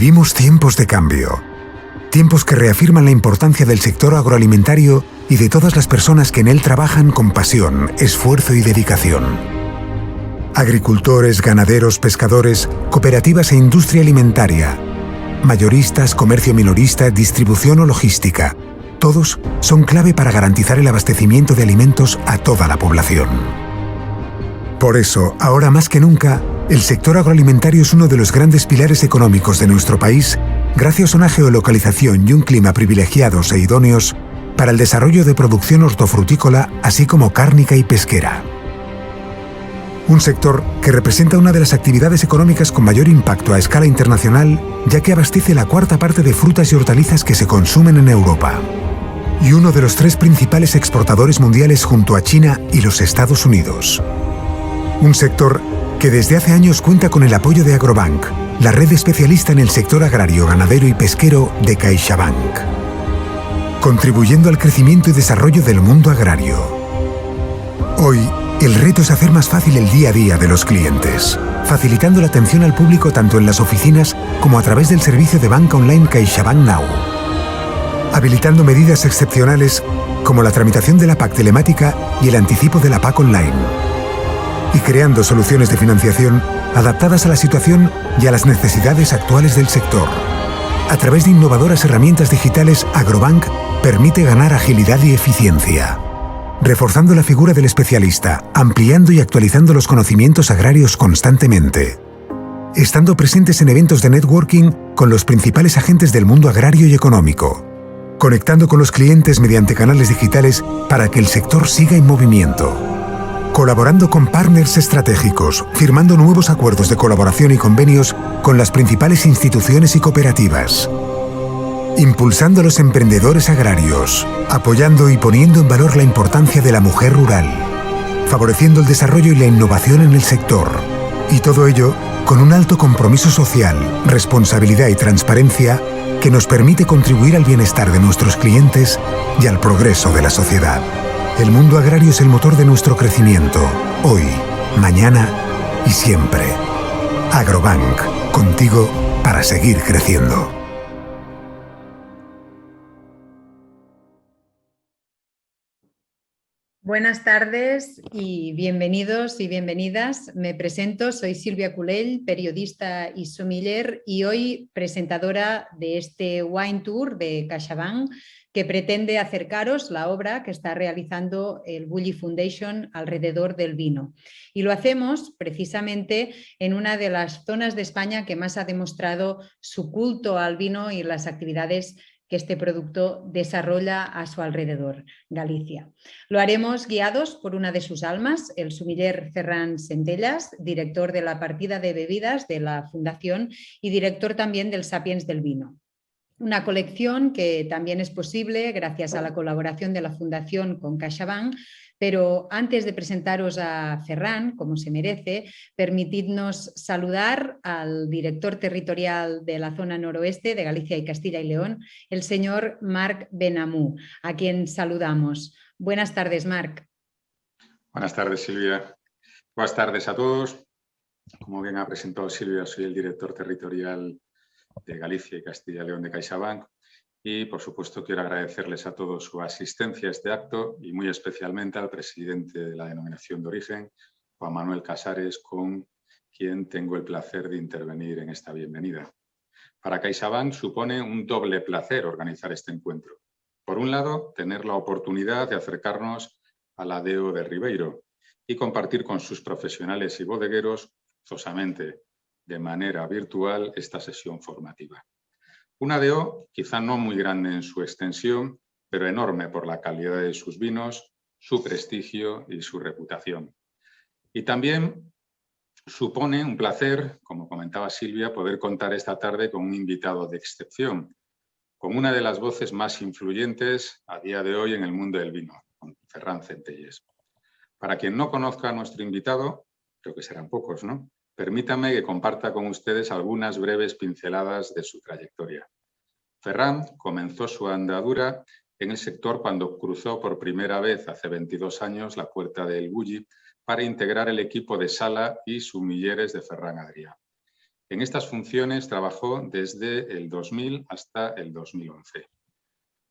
Vivimos tiempos de cambio. Tiempos que reafirman la importancia del sector agroalimentario y de todas las personas que en él trabajan con pasión, esfuerzo y dedicación. Agricultores, ganaderos, pescadores, cooperativas e industria alimentaria, mayoristas, comercio minorista, distribución o logística. Todos son clave para garantizar el abastecimiento de alimentos a toda la población. Por eso, ahora más que nunca, el sector agroalimentario es uno de los grandes pilares económicos de nuestro país, gracias a una geolocalización y un clima privilegiados e idóneos para el desarrollo de producción hortofrutícola, así como cárnica y pesquera. Un sector que representa una de las actividades económicas con mayor impacto a escala internacional, ya que abastece la cuarta parte de frutas y hortalizas que se consumen en Europa. Y uno de los 3 principales exportadores mundiales junto a China y los Estados Unidos. Un sector que desde hace años cuenta con el apoyo de Agrobank, la red especialista en el sector agrario, ganadero y pesquero de CaixaBank, contribuyendo al crecimiento y desarrollo del mundo agrario. Hoy, el reto es hacer más fácil el día a día de los clientes, facilitando la atención al público tanto en las oficinas como a través del servicio de banca online CaixaBank Now, habilitando medidas excepcionales como la tramitación de la PAC telemática y el anticipo de la PAC online, y creando soluciones de financiación adaptadas a la situación y a las necesidades actuales del sector. A través de innovadoras herramientas digitales, Agrobank permite ganar agilidad y eficiencia, reforzando la figura del especialista, ampliando y actualizando los conocimientos agrarios constantemente, estando presentes en eventos de networking con los principales agentes del mundo agrario y económico, conectando con los clientes mediante canales digitales para que el sector siga en movimiento, colaborando con partners estratégicos, firmando nuevos acuerdos de colaboración y convenios con las principales instituciones y cooperativas, impulsando a los emprendedores agrarios, apoyando y poniendo en valor la importancia de la mujer rural, favoreciendo el desarrollo y la innovación en el sector, y todo ello con un alto compromiso social, responsabilidad y transparencia que nos permite contribuir al bienestar de nuestros clientes y al progreso de la sociedad. El mundo agrario es el motor de nuestro crecimiento, hoy, mañana y siempre. Agrobank, contigo para seguir creciendo. Buenas tardes y bienvenidos y bienvenidas. Me presento, soy Silvia Culell, periodista y sommelier y hoy presentadora de este Wine Tour de CaixaBank, que pretende acercaros la obra que está realizando el Bulli Foundation alrededor del vino. Y lo hacemos precisamente en una de las zonas de España que más ha demostrado su culto al vino y las actividades que este producto desarrolla a su alrededor, Galicia. Lo haremos guiados por una de sus almas, el sommelier Ferran Centellas, director de la partida de bebidas de la Fundación y director también del Sapiens del Vino. Una colección que también es posible gracias a la colaboración de la Fundación con CaixaBank, pero antes de presentaros a Ferran, como se merece, permitidnos saludar al director territorial de la zona noroeste de Galicia y Castilla y León, el señor Marc Benamou, a quien saludamos. Buenas tardes, Marc. Buenas tardes, Silvia. Buenas tardes a todos. Como bien ha presentado Silvia, soy el director territorial de Galicia y Castilla y León de CaixaBank y, por supuesto, quiero agradecerles a todos su asistencia a este acto y muy especialmente al presidente de la denominación de origen, Juan Manuel Casares, con quien tengo el placer de intervenir en esta bienvenida. Para CaixaBank supone un doble placer organizar este encuentro. Por un lado, tener la oportunidad de acercarnos a la DO de Ribeiro y compartir con sus profesionales y bodegueros, forzosamente de manera virtual, esta sesión formativa. Una DO quizá no muy grande en su extensión, pero enorme por la calidad de sus vinos, su prestigio y su reputación. Y también supone un placer, como comentaba Silvia, poder contar esta tarde con un invitado de excepción, con una de las voces más influyentes a día de hoy en el mundo del vino, con Ferran Centellas. Para quien no conozca a nuestro invitado, creo que serán pocos, ¿no? Permítanme que comparta con ustedes algunas breves pinceladas de su trayectoria. Ferran comenzó su andadura en el sector cuando cruzó por primera vez hace 22 años la puerta del Bulli para integrar el equipo de sala y sumilleres de Ferran Adrià. En estas funciones trabajó desde el 2000 hasta el 2011.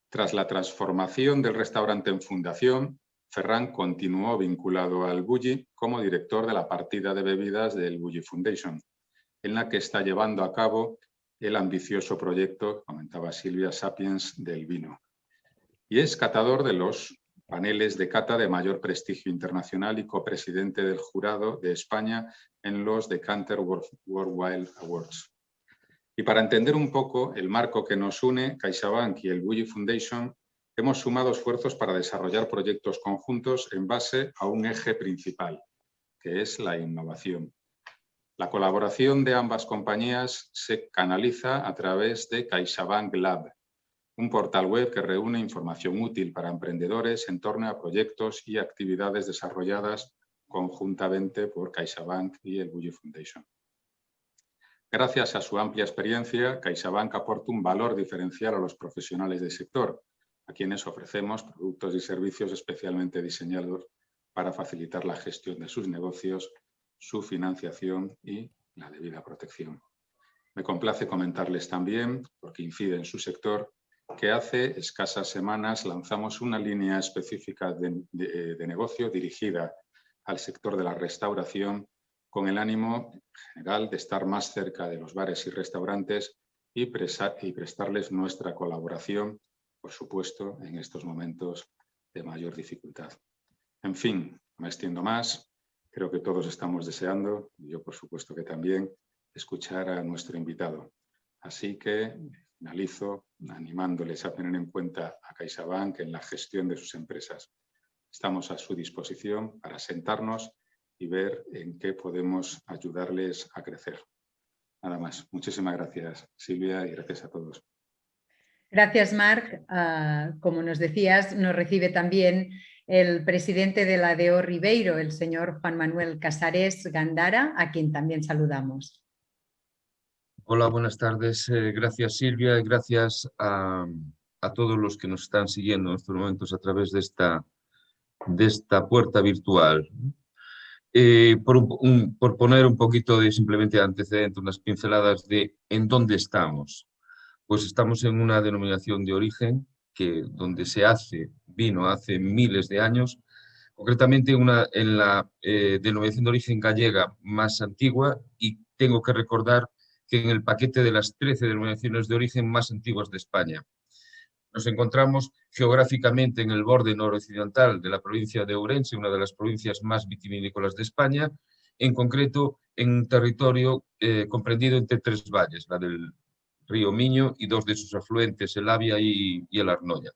Tras la transformación del restaurante en fundación, Ferran continuó vinculado al Bulli como director de la partida de bebidas del Bulli Foundation, en la que está llevando a cabo el ambicioso proyecto, comentaba Silvia, Sapiens del vino. Y es catador de los paneles de cata de mayor prestigio internacional y copresidente del jurado de España en los Decanter World Wine Awards. Y para entender un poco el marco que nos une, CaixaBank y el Bulli Foundation, hemos sumado esfuerzos para desarrollar proyectos conjuntos en base a un eje principal, que es la innovación. La colaboración de ambas compañías se canaliza a través de CaixaBank Lab, un portal web que reúne información útil para emprendedores en torno a proyectos y actividades desarrolladas conjuntamente por CaixaBank y el Bulli Foundation. Gracias a su amplia experiencia, CaixaBank aporta un valor diferencial a los profesionales del sector, a quienes ofrecemos productos y servicios especialmente diseñados para facilitar la gestión de sus negocios, su financiación y la debida protección. Me complace comentarles también, porque incide en su sector, que hace escasas semanas lanzamos una línea específica de negocio dirigida al sector de la restauración con el ánimo general de estar más cerca de los bares y restaurantes y prestarles nuestra colaboración, por supuesto, en estos momentos de mayor dificultad. En fin, no me extiendo más. Creo que todos estamos deseando, y yo por supuesto que también, escuchar a nuestro invitado. Así que finalizo animándoles a tener en cuenta a CaixaBank en la gestión de sus empresas. Estamos a su disposición para sentarnos y ver en qué podemos ayudarles a crecer. Nada más. Muchísimas gracias, Silvia, y gracias a todos. Gracias, Marc. Como nos decías, nos recibe también el presidente de la DO Ribeiro, el señor Juan Manuel Casares Gandara, a quien también saludamos. Hola, buenas tardes. Gracias, Silvia, y gracias a todos los que nos están siguiendo en estos momentos a través de esta puerta virtual. Por poner un poquito de simplemente antecedente, unas pinceladas de en dónde estamos. Pues estamos en una denominación de origen donde se hace vino hace miles de años, concretamente en la denominación de origen gallega más antigua, y tengo que recordar que en el paquete de las 13 denominaciones de origen más antiguas de España. Nos encontramos geográficamente en el borde noroccidental de la provincia de Ourense, una de las provincias más vitivinícolas de España, en concreto en un territorio comprendido entre 3 valles, la del río Miño y 2 de sus afluentes, el Avia y el Arnoia.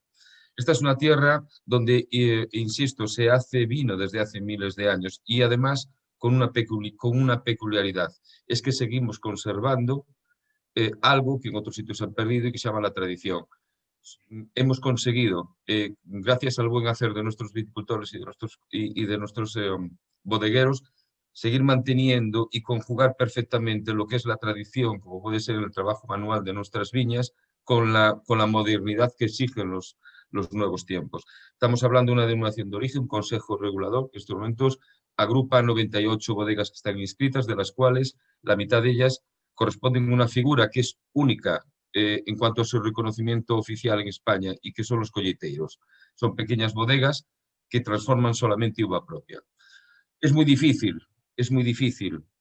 Esta es una tierra donde, insisto, se hace vino desde hace miles de años y además con una peculiaridad, es que seguimos conservando algo que en otros sitios han perdido y que se llama la tradición. Hemos conseguido, gracias al buen hacer de nuestros viticultores y de nuestros bodegueros, seguir manteniendo y conjugar perfectamente lo que es la tradición, como puede ser el trabajo manual de nuestras viñas, con la modernidad que exigen los nuevos tiempos. Estamos hablando de una denominación de origen, un consejo regulador, que en estos momentos agrupa 98 bodegas que están inscritas, de las cuales la mitad de ellas corresponden a una figura que es única en cuanto a su reconocimiento oficial en España, y que son los colleiteiros. Son pequeñas bodegas que transforman solamente uva propia. Es muy difícil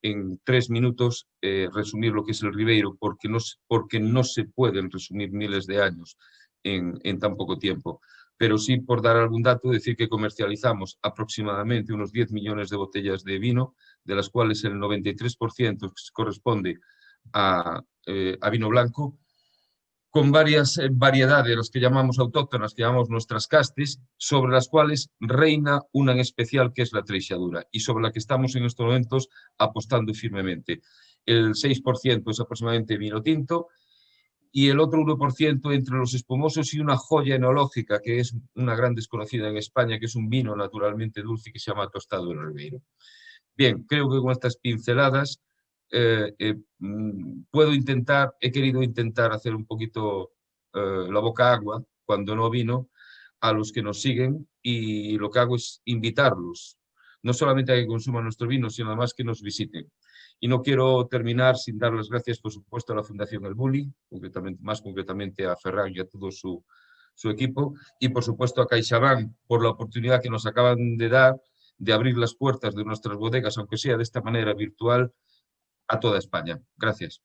en 3 minutos resumir lo que es el Ribeiro, porque no se pueden resumir miles de años en tan poco tiempo. Pero sí, por dar algún dato, decir que comercializamos aproximadamente unos 10 millones de botellas de vino, de las cuales el 93% corresponde a vino blanco, con varias variedades, las que llamamos autóctonas, que llamamos nuestras castes, sobre las cuales reina una en especial, que es la treixadura, y sobre la que estamos en estos momentos apostando firmemente. El 6% es aproximadamente vino tinto, y el otro 1% entre los espumosos, y una joya enológica que es una gran desconocida en España, que es un vino naturalmente dulce que se llama Tostado del Ribeiro. Bien, creo que con estas pinceladas he querido intentar hacer un poquito la boca agua, cuando no vino, a los que nos siguen, y lo que hago es invitarlos, no solamente a que consuman nuestro vino, sino además que nos visiten. Y no quiero terminar sin dar las gracias, por supuesto, a la Fundación El Bulli, más concretamente a Ferran y a todo su equipo, y por supuesto a CaixaBank por la oportunidad que nos acaban de dar de abrir las puertas de nuestras bodegas, aunque sea de esta manera virtual, a toda España. Gracias.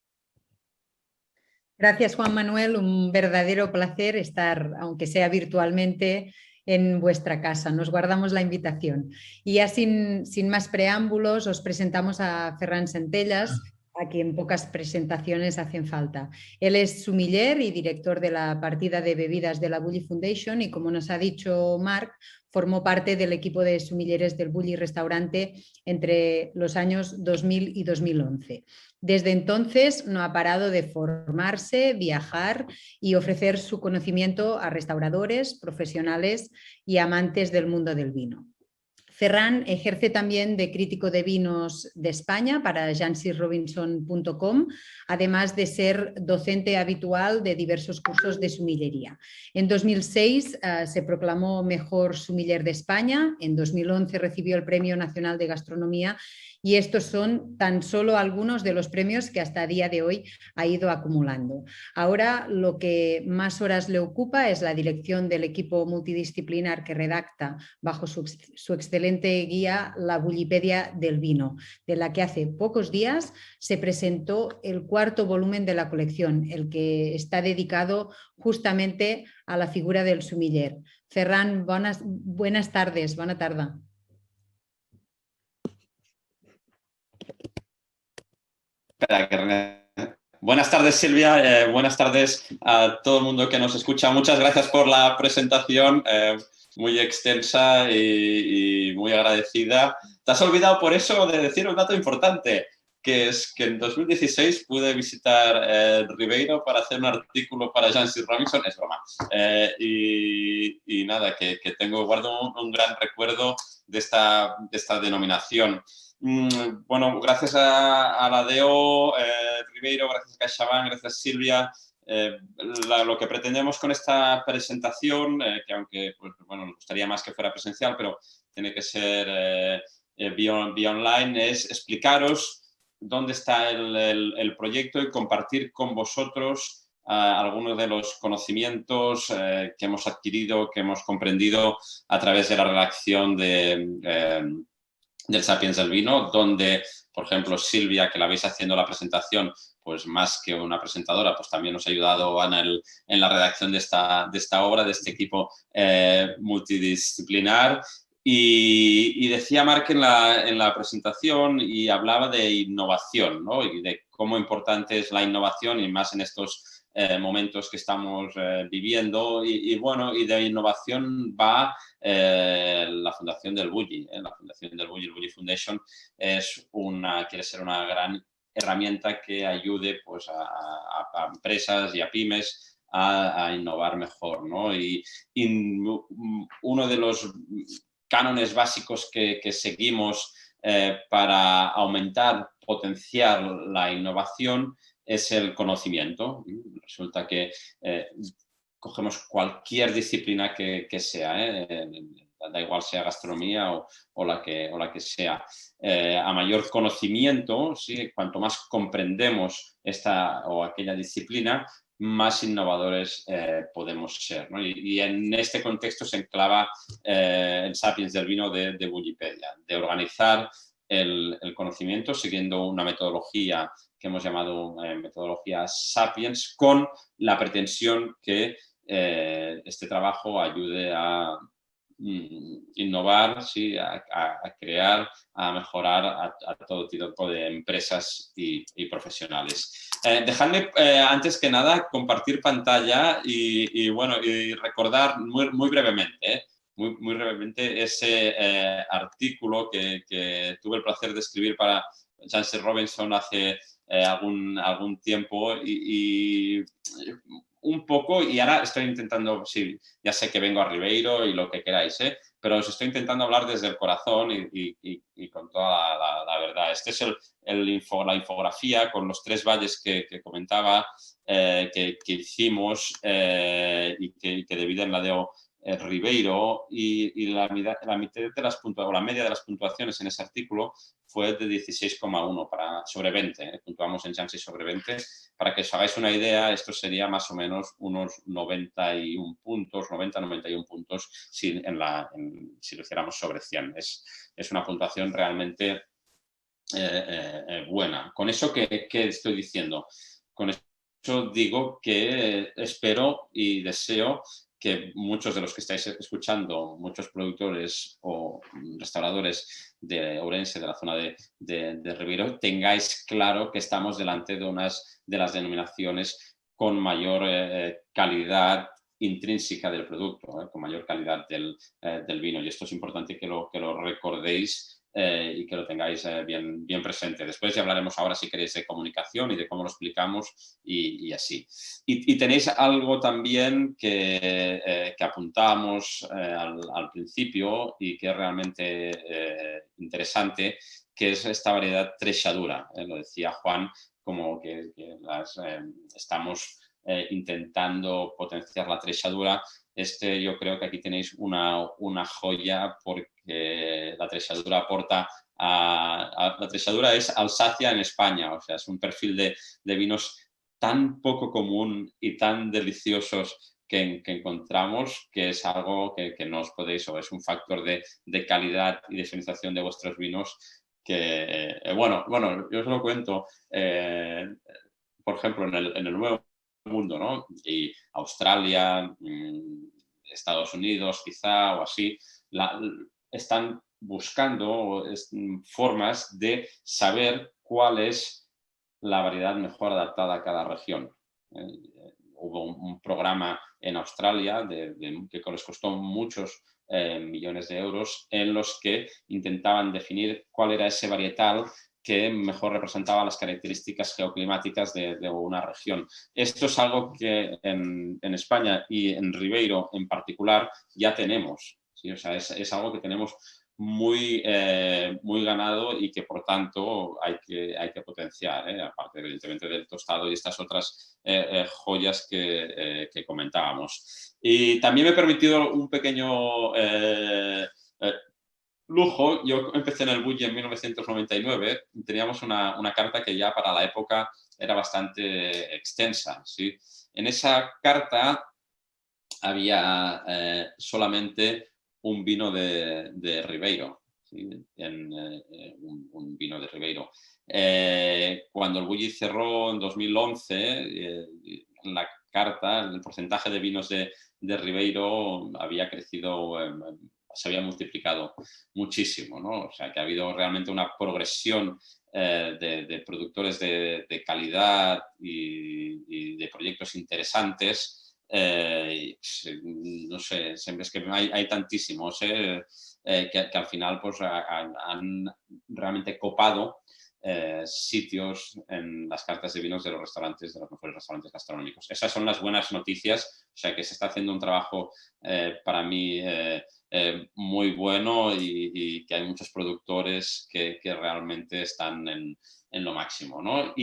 Gracias, Juan Manuel. Un verdadero placer estar, aunque sea virtualmente, en vuestra casa. Nos guardamos la invitación. Y ya sin más preámbulos, os presentamos a Ferran Centellas, a quien pocas presentaciones hacen falta. Él es sumiller y director de la partida de bebidas de la Bulli Foundation y, como nos ha dicho Marc, formó parte del equipo de sumilleres del Bulli Restaurante entre los años 2000 y 2011. Desde entonces no ha parado de formarse, viajar y ofrecer su conocimiento a restauradores, profesionales y amantes del mundo del vino. Ferran ejerce también de crítico de vinos de España para jancisrobinson.com, además de ser docente habitual de diversos cursos de sumillería. En 2006 se proclamó mejor sumiller de España, en 2011 recibió el Premio Nacional de Gastronomía y estos son tan solo algunos de los premios que hasta el día de hoy ha ido acumulando. Ahora lo que más horas le ocupa es la dirección del equipo multidisciplinar que redacta bajo su excelente guía La Bullipedia del Vino, de la que hace pocos días se presentó el 4º volumen de la colección, el que está dedicado justamente a la figura del sumiller. Ferran, buenas tardes, buena tarde. Buenas tardes, Silvia. Buenas tardes a todo el mundo que nos escucha. Muchas gracias por la presentación, muy extensa y muy agradecida. Te has olvidado por eso de decir un dato importante, que es que en 2016 pude visitar Ribeiro para hacer un artículo para Jancis Robinson. Es broma. Y nada, que guardo un gran recuerdo de esta denominación. Bueno, gracias a la DO, Ribeiro, gracias a CaixaBank, gracias Silvia. Lo que pretendemos con esta presentación, que aunque pues, bueno, nos gustaría más que fuera presencial, pero tiene que ser vía online, es explicaros dónde está el proyecto y compartir con vosotros algunos de los conocimientos que hemos adquirido, que hemos comprendido a través de la redacción del Sapiens del Vino, donde, por ejemplo, Silvia, que la veis haciendo la presentación, pues más que una presentadora, pues también nos ha ayudado en la redacción de esta obra, de este equipo multidisciplinar. Y decía Marc en la presentación y hablaba de innovación, ¿no? Y de cómo importante es la innovación y más en estos momentos que estamos viviendo y de innovación va la Fundación del Bulli. La Fundación del Bulli, el Bulli Foundation, quiere ser una gran herramienta que ayude pues, a empresas y a pymes a innovar mejor, ¿no? Y uno de los cánones básicos que seguimos para aumentar, potenciar la innovación es el conocimiento. Resulta que cogemos cualquier disciplina que sea, da igual sea gastronomía o la que sea. A mayor conocimiento, ¿sí? Cuanto más comprendemos esta o aquella disciplina, más innovadores podemos ser, ¿no? Y en este contexto se enclava el Sapiens del Vino de Bullipedia, de organizar el conocimiento siguiendo una metodología que hemos llamado metodología Sapiens, con la pretensión que este trabajo ayude a innovar, ¿sí? a crear, a mejorar a todo tipo de empresas y profesionales. Dejadme, antes que nada, compartir pantalla y recordar muy brevemente, muy brevemente ese artículo que tuve el placer de escribir para Jancis Robinson hace algún tiempo y un poco, y ahora estoy intentando, sí, ya sé que vengo a Ribeiro y lo que queráis, pero os estoy intentando hablar desde el corazón y con toda la verdad. Este es la infografía con los 3 valles que comentaba, que hicimos y que dividen la DO Ribeiro, y la media de las puntuaciones en ese artículo fue de 16,1 sobre 20. Puntuamos en Jansi sobre 20. Para que os hagáis una idea, esto sería más o menos unos 91 puntos, 90-91 puntos si lo hiciéramos sobre 100. Es una puntuación realmente buena. ¿Con eso qué estoy diciendo? Con eso digo que espero y deseo que muchos de los que estáis escuchando, muchos productores o restauradores de Ourense, de la zona de Ribeiro, tengáis claro que estamos delante de unas de las denominaciones con mayor calidad intrínseca del producto, con mayor calidad del vino. Y esto es importante que lo recordéis y que lo tengáis bien presente. Después ya hablaremos ahora, si queréis, de comunicación y de cómo lo explicamos y así. Y tenéis algo también que apuntamos al principio y que es realmente interesante, que es esta variedad trexadura. Lo decía Juan, como que estamos intentando potenciar la trexadura. Yo creo que aquí tenéis una joya, porque la trexadura aporta la trexadura es Alsacia en España, o sea, es un perfil de vinos tan poco común y tan deliciosos que encontramos, que es algo que no os podéis, o es un factor de calidad y diferenciación de vuestros vinos que, bueno, yo os lo cuento, por ejemplo, en el Nuevo Mundo, ¿no? Y Australia, Estados Unidos quizá o así, están buscando formas de saber cuál es la variedad mejor adaptada a cada región. Hubo un programa en Australia que les costó muchos millones de euros, en los que intentaban definir cuál era ese varietal que mejor representaba las características geoclimáticas de una región. Esto es algo que en España y en Ribeiro en particular ya tenemos, ¿sí? O sea, es algo que tenemos muy ganado y que por tanto hay que potenciar, aparte evidentemente del tostado y estas otras joyas que comentábamos. Y también me he permitido un pequeño lujo. Yo empecé en el Bulli en 1999 y teníamos una carta que ya para la época era bastante extensa, ¿sí? En esa carta había solamente un vino de Ribeiro, ¿sí? Un vino de Ribeiro. Cuando el Bulli cerró en 2011, en la carta, el porcentaje de vinos de Ribeiro había crecido, se había multiplicado muchísimo, ¿no? O sea, que ha habido realmente una progresión de productores de calidad y de proyectos interesantes. No sé, es que hay tantísimos que al final pues, han realmente copado sitios en las cartas de vinos de los restaurantes, de los mejores restaurantes gastronómicos. Esas son las buenas noticias, o sea que se está haciendo un trabajo para mí muy bueno y que hay muchos productores que realmente están en lo máximo, ¿no?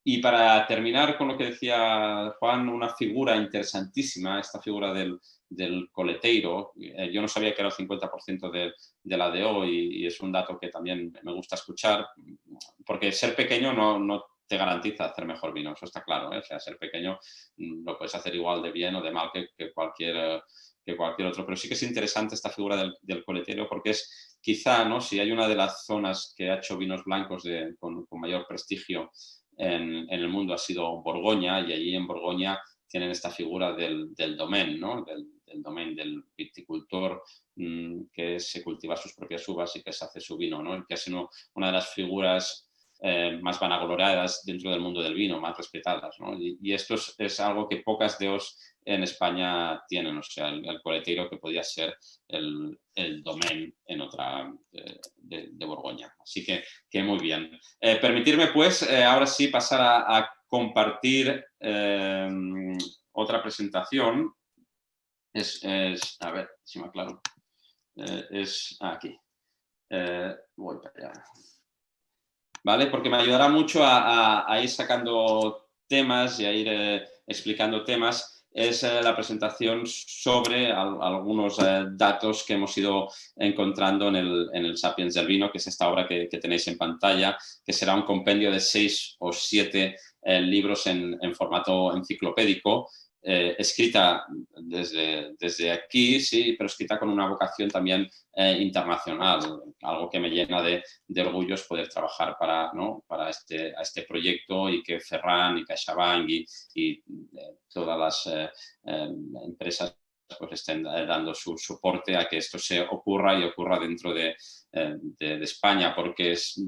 Y para terminar con lo que decía Juan, una figura interesantísima, esta figura del coleteiro. Yo no sabía que era el 50% de la DO y es un dato que también me gusta escuchar, porque ser pequeño no te garantiza hacer mejor vino, eso está claro, ¿eh? O sea, ser pequeño lo puedes hacer igual de bien o de mal que cualquier otro, pero sí que es interesante esta figura del coleteiro, porque es quizá, ¿no? Si hay una de las zonas que ha hecho vinos blancos con mayor prestigio en el mundo, ha sido Borgoña, y allí en Borgoña tienen esta figura del domain, ¿no? del domain del viticultor que se cultiva sus propias uvas y que se hace su vino, ¿no? Y que es una de las figuras más vanagloriadas dentro del mundo del vino, más respetadas, ¿no? Y esto es algo que pocas DOs en España tienen, o sea, el coleteiro, que podía ser el domain en otra de Borgoña. Así que muy bien. Permitirme pues ahora sí pasar a compartir otra presentación. A ver si me aclaro. Es aquí. Voy para allá. ¿Vale? Porque me ayudará mucho a ir sacando temas y a ir explicando temas. es la presentación sobre algunos datos que hemos ido encontrando en el Sapiens del vino, que es esta obra que tenéis en pantalla, que será un compendio de 6 o 7 libros en formato enciclopédico, escrita desde aquí, sí, pero escrita con una vocación también internacional, algo que me llena de orgullo es poder trabajar para este proyecto, y que Ferran y CaixaBank y todas las empresas pues estén dando su soporte a que esto se ocurra, y ocurra dentro de España, porque es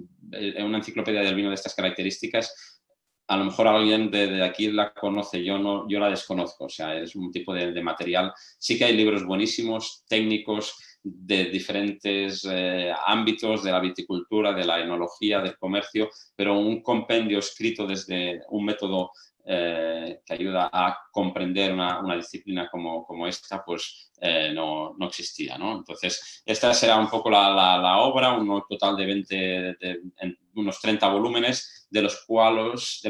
una enciclopedia del vino de estas características. A lo mejor alguien de aquí la conoce, yo la desconozco, o sea, es un tipo de material. Sí que hay libros buenísimos, técnicos, de diferentes ámbitos, de la viticultura, de la enología, del comercio, pero un compendio escrito desde un método que ayuda a comprender una disciplina como esta, pues no existía, ¿no? Entonces, esta será un poco la obra, un total de unos 30 volúmenes, de los cuales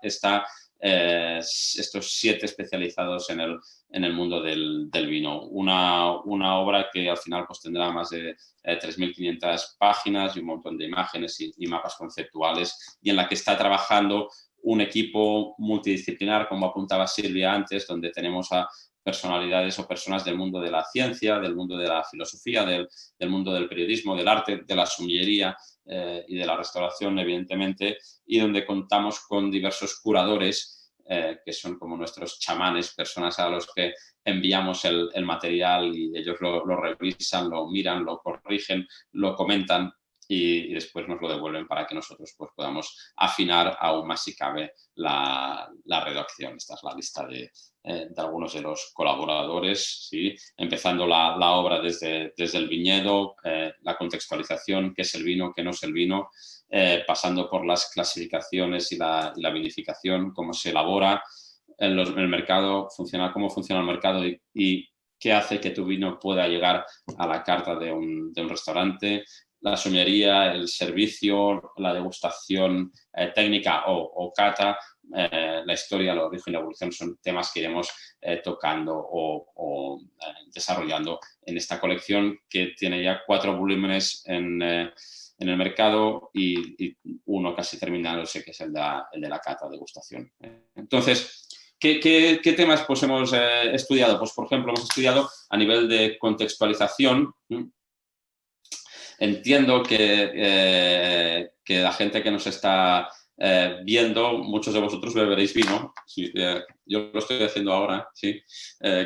está estos 7 especializados en el mundo del vino. Una obra que al final pues tendrá más de 3.500 páginas y un montón de imágenes y mapas conceptuales, y en la que está trabajando un equipo multidisciplinar, como apuntaba Silvia antes, donde tenemos a personalidades o personas del mundo de la ciencia, del mundo de la filosofía, del mundo del periodismo, del arte, de la sommellería y de la restauración, evidentemente, y donde contamos con diversos curadores que son como nuestros chamanes, personas a los que enviamos el material y ellos lo revisan, lo miran, lo corrigen, lo comentan y después nos lo devuelven para que nosotros pues, podamos afinar aún más, si cabe, la redacción. Esta es la lista de algunos de los colaboradores, ¿sí? Empezando la obra desde el viñedo, la contextualización, qué es el vino, qué no es el vino, pasando por las clasificaciones y la vinificación, cómo se elabora el mercado, cómo funciona el mercado y qué hace que tu vino pueda llegar a la carta de un restaurante, la sommellería, el servicio, la degustación técnica o cata, la historia, el origen y la evolución son temas que iremos tocando o desarrollando en esta colección, que tiene ya 4 volúmenes en el mercado y uno casi terminándose, que es el de la cata, degustación. Entonces, ¿qué temas pues, hemos estudiado? Pues, por ejemplo, hemos estudiado a nivel de contextualización. Entiendo que la gente que nos está viendo, muchos de vosotros beberéis vino. Sí, yo lo estoy haciendo ahora, ¿sí?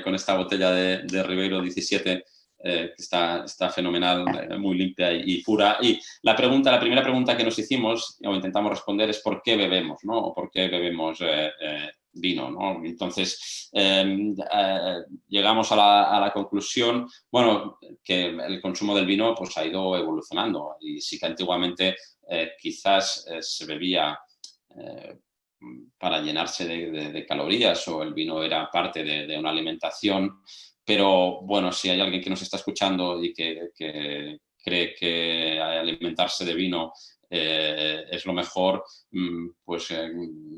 Con esta botella de Ribeiro 17, que está fenomenal, muy limpia y pura. Y la primera pregunta que nos hicimos, o intentamos responder, es ¿por qué bebemos, ¿no? O ¿por qué bebemos vino, ¿no? Entonces, llegamos a la conclusión, bueno, que el consumo del vino pues, ha ido evolucionando, y sí que antiguamente quizás se bebía para llenarse de calorías, o el vino era parte de una alimentación, pero bueno, si hay alguien que nos está escuchando y que cree que alimentarse de vino es lo mejor, pues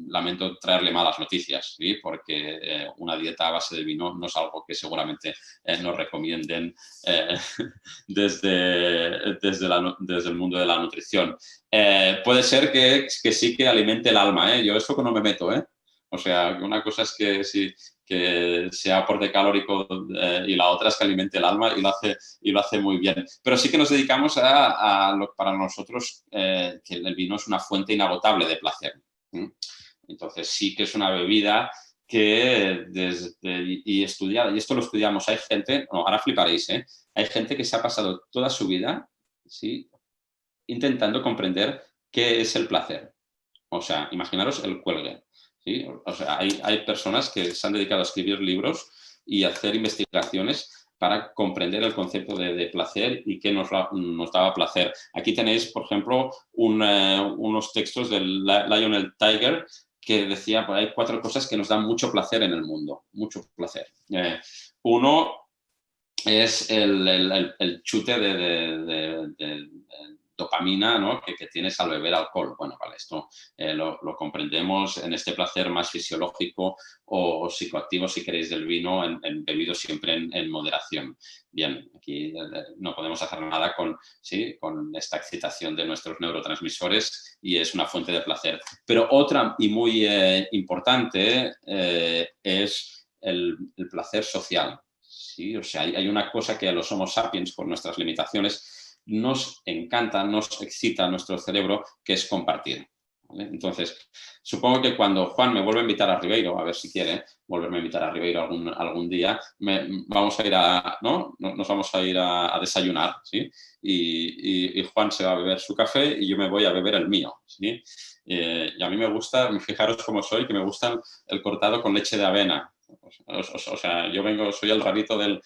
lamento traerle malas noticias, ¿sí? Porque una dieta a base de vino no es algo que seguramente nos recomienden desde el mundo de la nutrición. Puede ser que sí que alimente el alma, ¿eh? Yo eso que no me meto, ¿eh? O sea, una cosa es que que sea aporte calórico y la otra es que alimente el alma y lo hace muy bien. Pero sí que nos dedicamos para nosotros que el vino es una fuente inagotable de placer. Entonces sí que es una bebida que y esto lo estudiamos, hay gente, no, ahora fliparéis, hay gente que se ha pasado toda su vida, ¿sí?, intentando comprender qué es el placer. O sea, imaginaros el cuelgue. ¿Sí? O sea, hay personas que se han dedicado a escribir libros y a hacer investigaciones para comprender el concepto de placer y qué nos daba placer. Aquí tenéis, por ejemplo, unos textos del Lionel Tiger que decía, pues hay 4 cosas que nos dan mucho placer en el mundo, mucho placer. uno es el chute de dopamina, ¿no? que tienes al beber alcohol. Bueno, vale, esto lo comprendemos en este placer más fisiológico o psicoactivo, si queréis, del vino, bebido siempre en moderación. Bien, aquí no podemos hacer nada con esta excitación de nuestros neurotransmisores y es una fuente de placer. Pero otra y muy importante es el placer social. ¿Sí? O sea, hay una cosa que a los Homo sapiens, por nuestras limitaciones, nos encanta, nos excita a nuestro cerebro, que es compartir. ¿Vale? Entonces, supongo que cuando Juan me vuelve a invitar a Ribeiro, a ver si quiere volverme a invitar a Ribeiro algún día, vamos a ir ¿no? Nos vamos a ir a desayunar, ¿sí? Y Juan se va a beber su café y yo me voy a beber el mío, ¿sí? Y a mí me gusta, fijaros cómo soy, que me gusta el cortado con leche de avena. O sea, yo soy el rarito del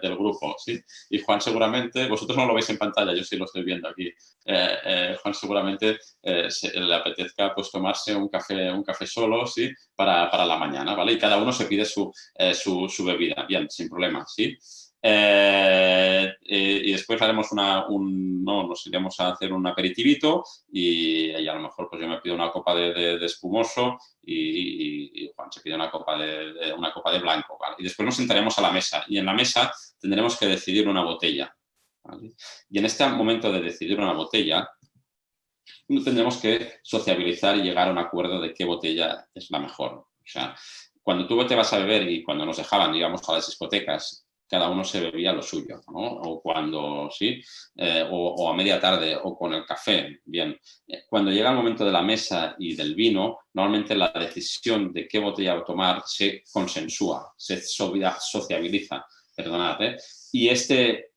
grupo, ¿sí? Y Juan seguramente, vosotros no lo veis en pantalla, yo sí lo estoy viendo aquí. Juan seguramente le apetezca pues tomarse un café solo, ¿sí? Para la mañana, ¿vale? Y cada uno se pide su bebida, bien, sin problema, ¿sí? Y después haremos nos iremos a hacer un aperitivito y a lo mejor pues yo me pido una copa de espumoso y Juan se pide una copa de blanco, ¿vale? Y después nos sentaremos a la mesa y en la mesa tendremos que decidir una botella, ¿vale? Y en este momento de decidir una botella tendremos que sociabilizar y llegar a un acuerdo de qué botella es la mejor. O sea, cuando tú te vas a beber y cuando nos dejaban, digamos, a las discotecas, cada uno se bebía lo suyo, ¿no? O cuando, sí, o a media tarde, o con el café, bien. Cuando llega el momento de la mesa y del vino, normalmente la decisión de qué botella tomar se consensúa, se sociabiliza, perdonad, ¿eh? Y este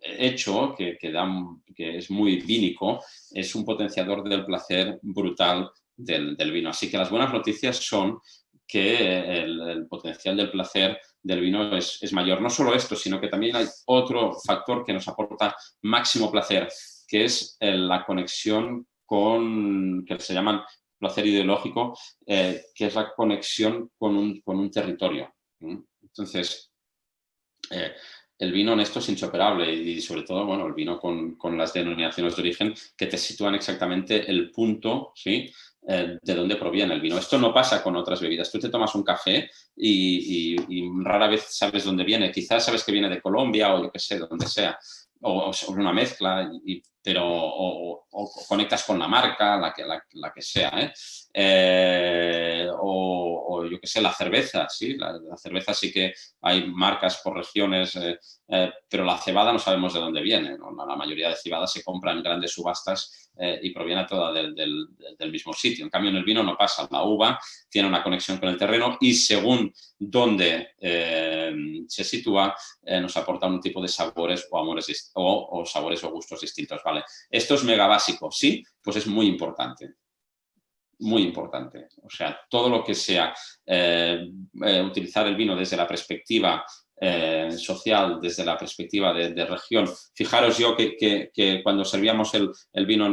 hecho, que es muy vínico, es un potenciador del placer brutal del vino. Así que las buenas noticias son que el potencial del placer del vino es mayor. No solo esto, sino que también hay otro factor que nos aporta máximo placer, que es la conexión que se llaman placer ideológico, que es la conexión con un territorio. Entonces, el vino en esto es insuperable y sobre todo, bueno, el vino con las denominaciones de origen que te sitúan exactamente el punto, ¿sí? De dónde proviene el vino. Esto no pasa con otras bebidas. Tú te tomas un café y rara vez sabes dónde viene. Quizás sabes que viene de Colombia o yo qué sé, donde sea. O una mezcla, pero conectas con la marca, la que sea, ¿eh? O yo qué sé, la cerveza, ¿sí? La cerveza sí que hay marcas por regiones, pero la cebada no sabemos de dónde viene, ¿no? La mayoría de cebada se compra en grandes subastas y proviene toda del mismo sitio. En cambio, en el vino no pasa. La uva tiene una conexión con el terreno y según dónde se sitúa, nos aporta un tipo de sabores o amores o sabores o gustos distintos, ¿vale? Esto es mega básico, ¿sí? Pues es muy importante. Muy importante. O sea, todo lo que sea utilizar el vino desde la perspectiva social, desde la perspectiva de región. Fijaros yo que cuando servíamos el vino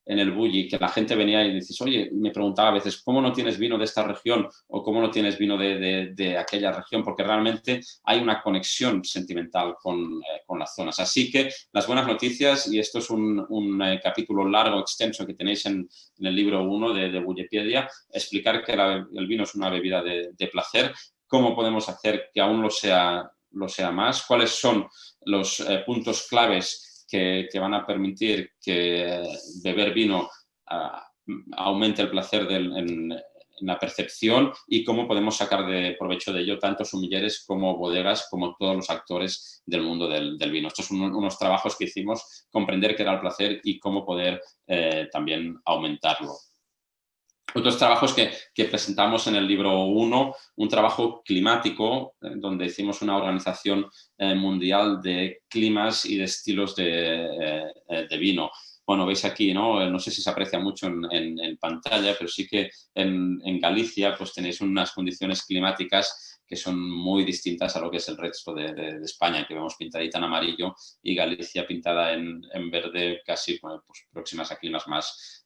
en el bulli, que la gente venía y dices, oye, me preguntaba a veces, ¿cómo no tienes vino de esta región o cómo no tienes vino de aquella región? Porque realmente hay una conexión sentimental con las zonas. Así que las buenas noticias, y esto es un capítulo largo, extenso que tenéis en el libro 1 de Bullipedia, explicar que el vino es una bebida de placer, cómo podemos hacer que aún lo sea más, cuáles son los puntos claves que van a permitir que beber vino aumente el placer en la percepción y cómo podemos sacar de provecho de ello tanto sumilleres como bodegas, como todos los actores del mundo del vino. Estos son unos trabajos que hicimos, comprender qué era el placer y cómo poder también aumentarlo. Otros trabajos que presentamos en el libro 1, un trabajo climático, donde hicimos una organización mundial de climas y de estilos de vino. Bueno, veis aquí, no sé si se aprecia mucho en pantalla, pero sí que en Galicia pues tenéis unas condiciones climáticas que son muy distintas a lo que es el resto de España, que vemos pintadita en amarillo y Galicia pintada en verde, casi pues, próximas a climas más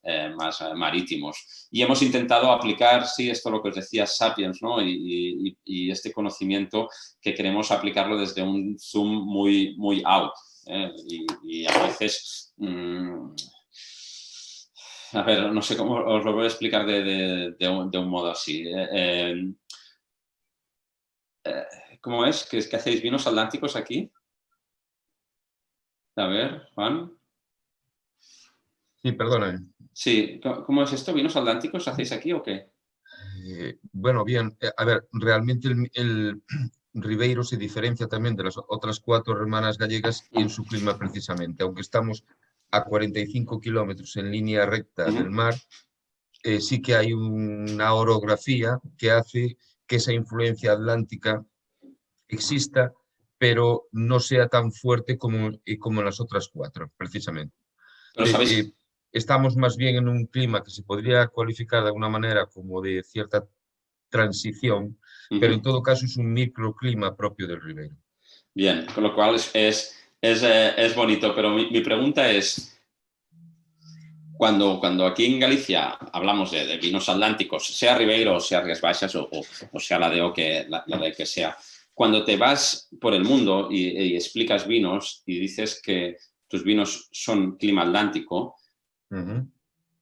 marítimos. Y hemos intentado aplicar, sí, esto lo que os decía, Sapiens, ¿no? Y este conocimiento que queremos aplicarlo desde un zoom muy out. Y a veces, a ver, no sé cómo os lo voy a explicar de un modo así. ¿Cómo es? ¿Que hacéis vinos atlánticos aquí? A ver, Juan. Sí, perdona. Sí, ¿cómo es esto? ¿Vinos atlánticos hacéis aquí o qué? Bueno, bien, a ver, realmente el Ribeiro se diferencia también de las otras 4 hermanas gallegas en su clima precisamente. Aunque estamos a 45 kilómetros en línea recta del mar, sí que hay una orografía que hace que esa influencia atlántica exista, pero no sea tan fuerte como en las otras 4, precisamente. Pero sabéis... Estamos más bien en un clima que se podría cualificar de alguna manera como de cierta transición, pero en todo caso es un microclima propio del Ribeiro. Bien, con lo cual es bonito, pero mi pregunta es, cuando aquí en Galicia hablamos de vinos atlánticos, sea Ribeiro, sea Rías Baixas o sea la DO que sea, cuando te vas por el mundo y explicas vinos y dices que tus vinos son clima atlántico,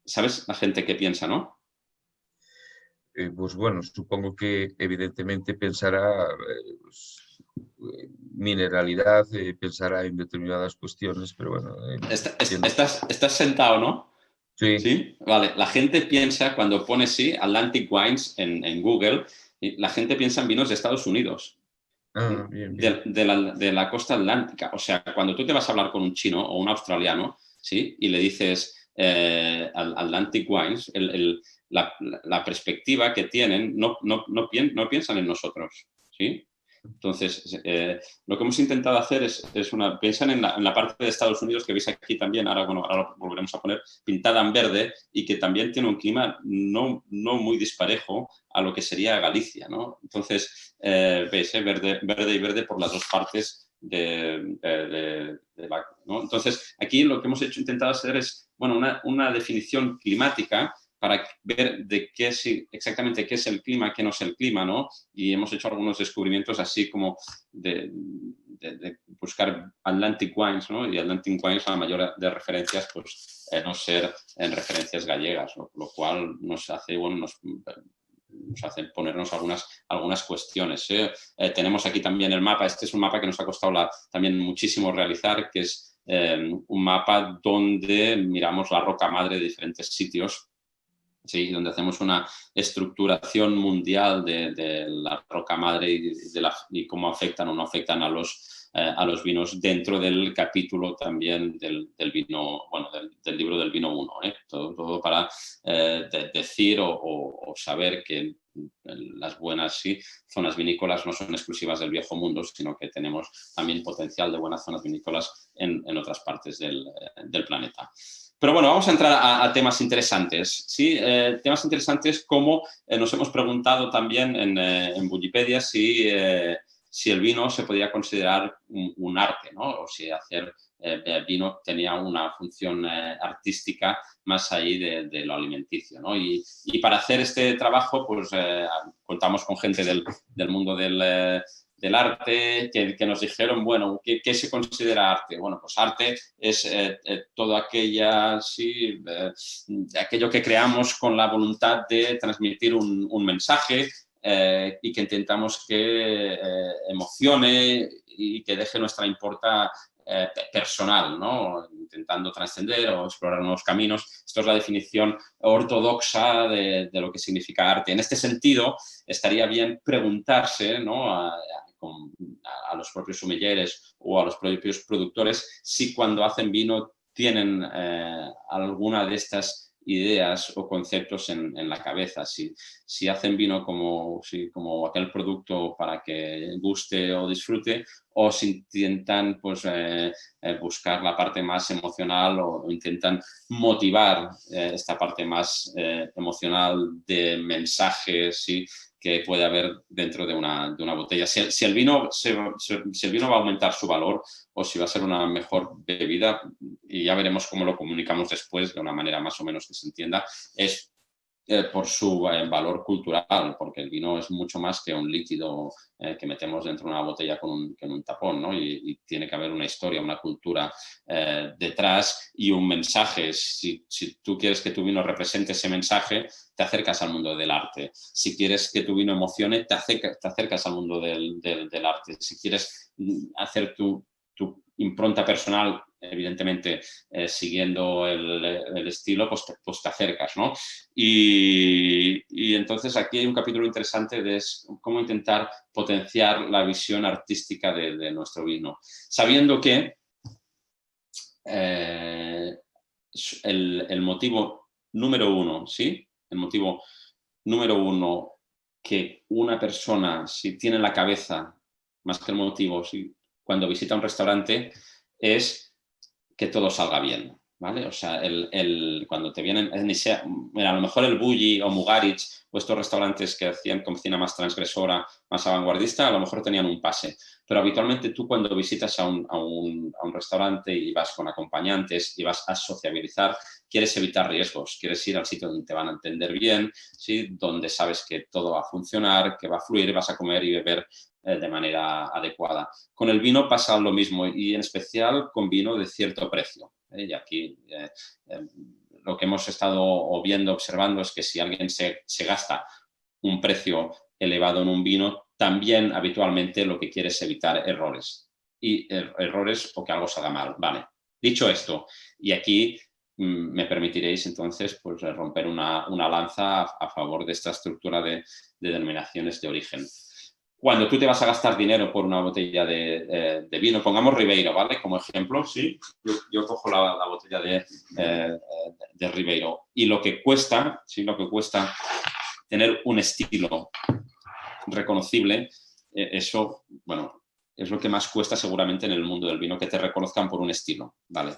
¿sabes la gente qué piensa, no? Pues bueno, supongo que evidentemente pensará mineralidad, pensará en determinadas cuestiones, pero bueno. Estás sentado, ¿no? Sí. ¿Sí? Vale, la gente piensa, cuando pones Atlantic Wines en Google, la gente piensa en vinos de Estados Unidos. Bien. De la costa atlántica. O sea, cuando tú te vas a hablar con un chino o un australiano, ¿sí? Y le dices Atlantic Wines, la perspectiva que tienen, no piensan en nosotros, ¿sí? Entonces, lo que hemos intentado hacer piensan en la parte de Estados Unidos que veis aquí también, ahora lo volveremos a poner, pintada en verde, y que también tiene un clima no muy disparejo a lo que sería Galicia, ¿no? Entonces, veis, verde y verde por las dos partes de la... ¿no? Entonces, aquí lo que hemos intentado hacer es, bueno, una definición climática para ver exactamente qué es el clima, qué no es el clima, ¿no? Y hemos hecho algunos descubrimientos así como de buscar Atlantic Wines, ¿no? Y Atlantic Wines, la mayor de referencias, pues no ser en referencias gallegas, ¿no? Lo cual nos hace, bueno, nos hace ponernos algunas cuestiones. Tenemos aquí también el mapa. Este es un mapa que nos ha costado también muchísimo realizar, que es un mapa donde miramos la roca madre de diferentes sitios. Sí, donde hacemos una estructuración mundial de la roca madre y cómo afectan o no afectan a los vinos dentro del capítulo también del vino, bueno, del libro del vino 1. Todo para decir o saber que las buenas zonas vinícolas no son exclusivas del viejo mundo, sino que tenemos también potencial de buenas zonas vinícolas en otras partes del planeta. Pero bueno, vamos a entrar a temas interesantes. ¿Sí? Temas interesantes como nos hemos preguntado también en Wikipedia si el vino se podía considerar un arte, ¿no? O si hacer vino tenía una función artística más allá de lo alimenticio, ¿no? Y para hacer este trabajo, pues contamos con gente del mundo del arte, que nos dijeron, bueno, ¿qué se considera arte? Bueno, pues arte es todo aquello que creamos con la voluntad de transmitir un mensaje y que intentamos que emocione y que deje nuestra impronta personal, ¿no? Intentando trascender o explorar nuevos caminos. Esto es la definición ortodoxa de lo que significa arte. En este sentido, estaría bien preguntarse, ¿no? a los propios sommeliers o a los propios productores si cuando hacen vino tienen alguna de estas ideas o conceptos en la cabeza, si hacen vino como aquel producto para que guste o disfrute, o si intentan pues, buscar la parte más emocional o intentan motivar esta parte más emocional de mensajes, ¿sí? Que puede haber dentro de una botella. Si el vino va a aumentar su valor o si va a ser una mejor bebida, y ya veremos cómo lo comunicamos después de una manera más o menos que se entienda, es por su valor cultural, porque el vino es mucho más que un líquido que metemos dentro de una botella con un tapón, ¿no? Y tiene que haber una historia, una cultura detrás y un mensaje. Si tú quieres que tu vino represente ese mensaje, te acercas al mundo del arte. Si quieres que tu vino emocione, te acercas al mundo del arte. Si quieres hacer tu impronta personal, evidentemente siguiendo el estilo, pues te acercas, ¿no? Y entonces aquí hay un capítulo interesante de cómo intentar potenciar la visión artística de nuestro vino, sabiendo que el motivo número uno, ¿sí? El motivo número uno que una persona, si tiene en la cabeza, más que el motivo, si cuando visita un restaurante, es que todo salga bien, ¿vale? O sea, cuando te vienen, mira, a lo mejor el Bulli o Mugarich o estos restaurantes que hacían cocina más transgresora, más vanguardista, a lo mejor tenían un pase. Pero habitualmente tú cuando visitas a un restaurante y vas con acompañantes y vas a sociabilizar, quieres evitar riesgos, quieres ir al sitio donde te van a entender bien, ¿sí? Donde sabes que todo va a funcionar, que va a fluir, vas a comer y beber de manera adecuada. Con el vino pasa lo mismo y en especial con vino de cierto precio. Y aquí lo que hemos estado viendo, observando es que si alguien se gasta un precio elevado en un vino, también habitualmente lo que quiere es evitar errores. Y errores o que algo salga mal. Vale. Dicho esto, y aquí me permitiréis entonces pues, romper una lanza a favor de esta estructura de denominaciones de origen. Cuando tú te vas a gastar dinero por una botella de vino, pongamos Ribeiro, ¿vale? Como ejemplo, ¿sí? Yo cojo la botella de Ribeiro y lo que cuesta, ¿sí? Lo que cuesta tener un estilo reconocible, eso, bueno, es lo que más cuesta seguramente en el mundo del vino, que te reconozcan por un estilo, ¿vale?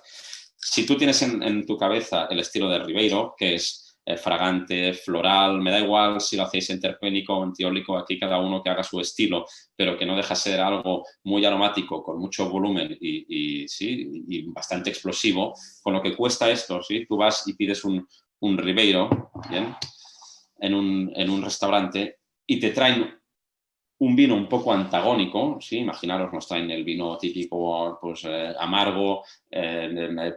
Si tú tienes en tu cabeza el estilo de Ribeiro, que es fragante, floral, me da igual si lo hacéis en terpénico o en tiólico, aquí cada uno que haga su estilo, pero que no deja ser algo muy aromático, con mucho volumen y bastante explosivo, con lo que cuesta esto, ¿sí? Tú vas y pides un Ribeiro, ¿bien? En un restaurante y te traen un vino un poco antagónico, ¿sí? Imaginaros, nos traen el vino típico pues, amargo,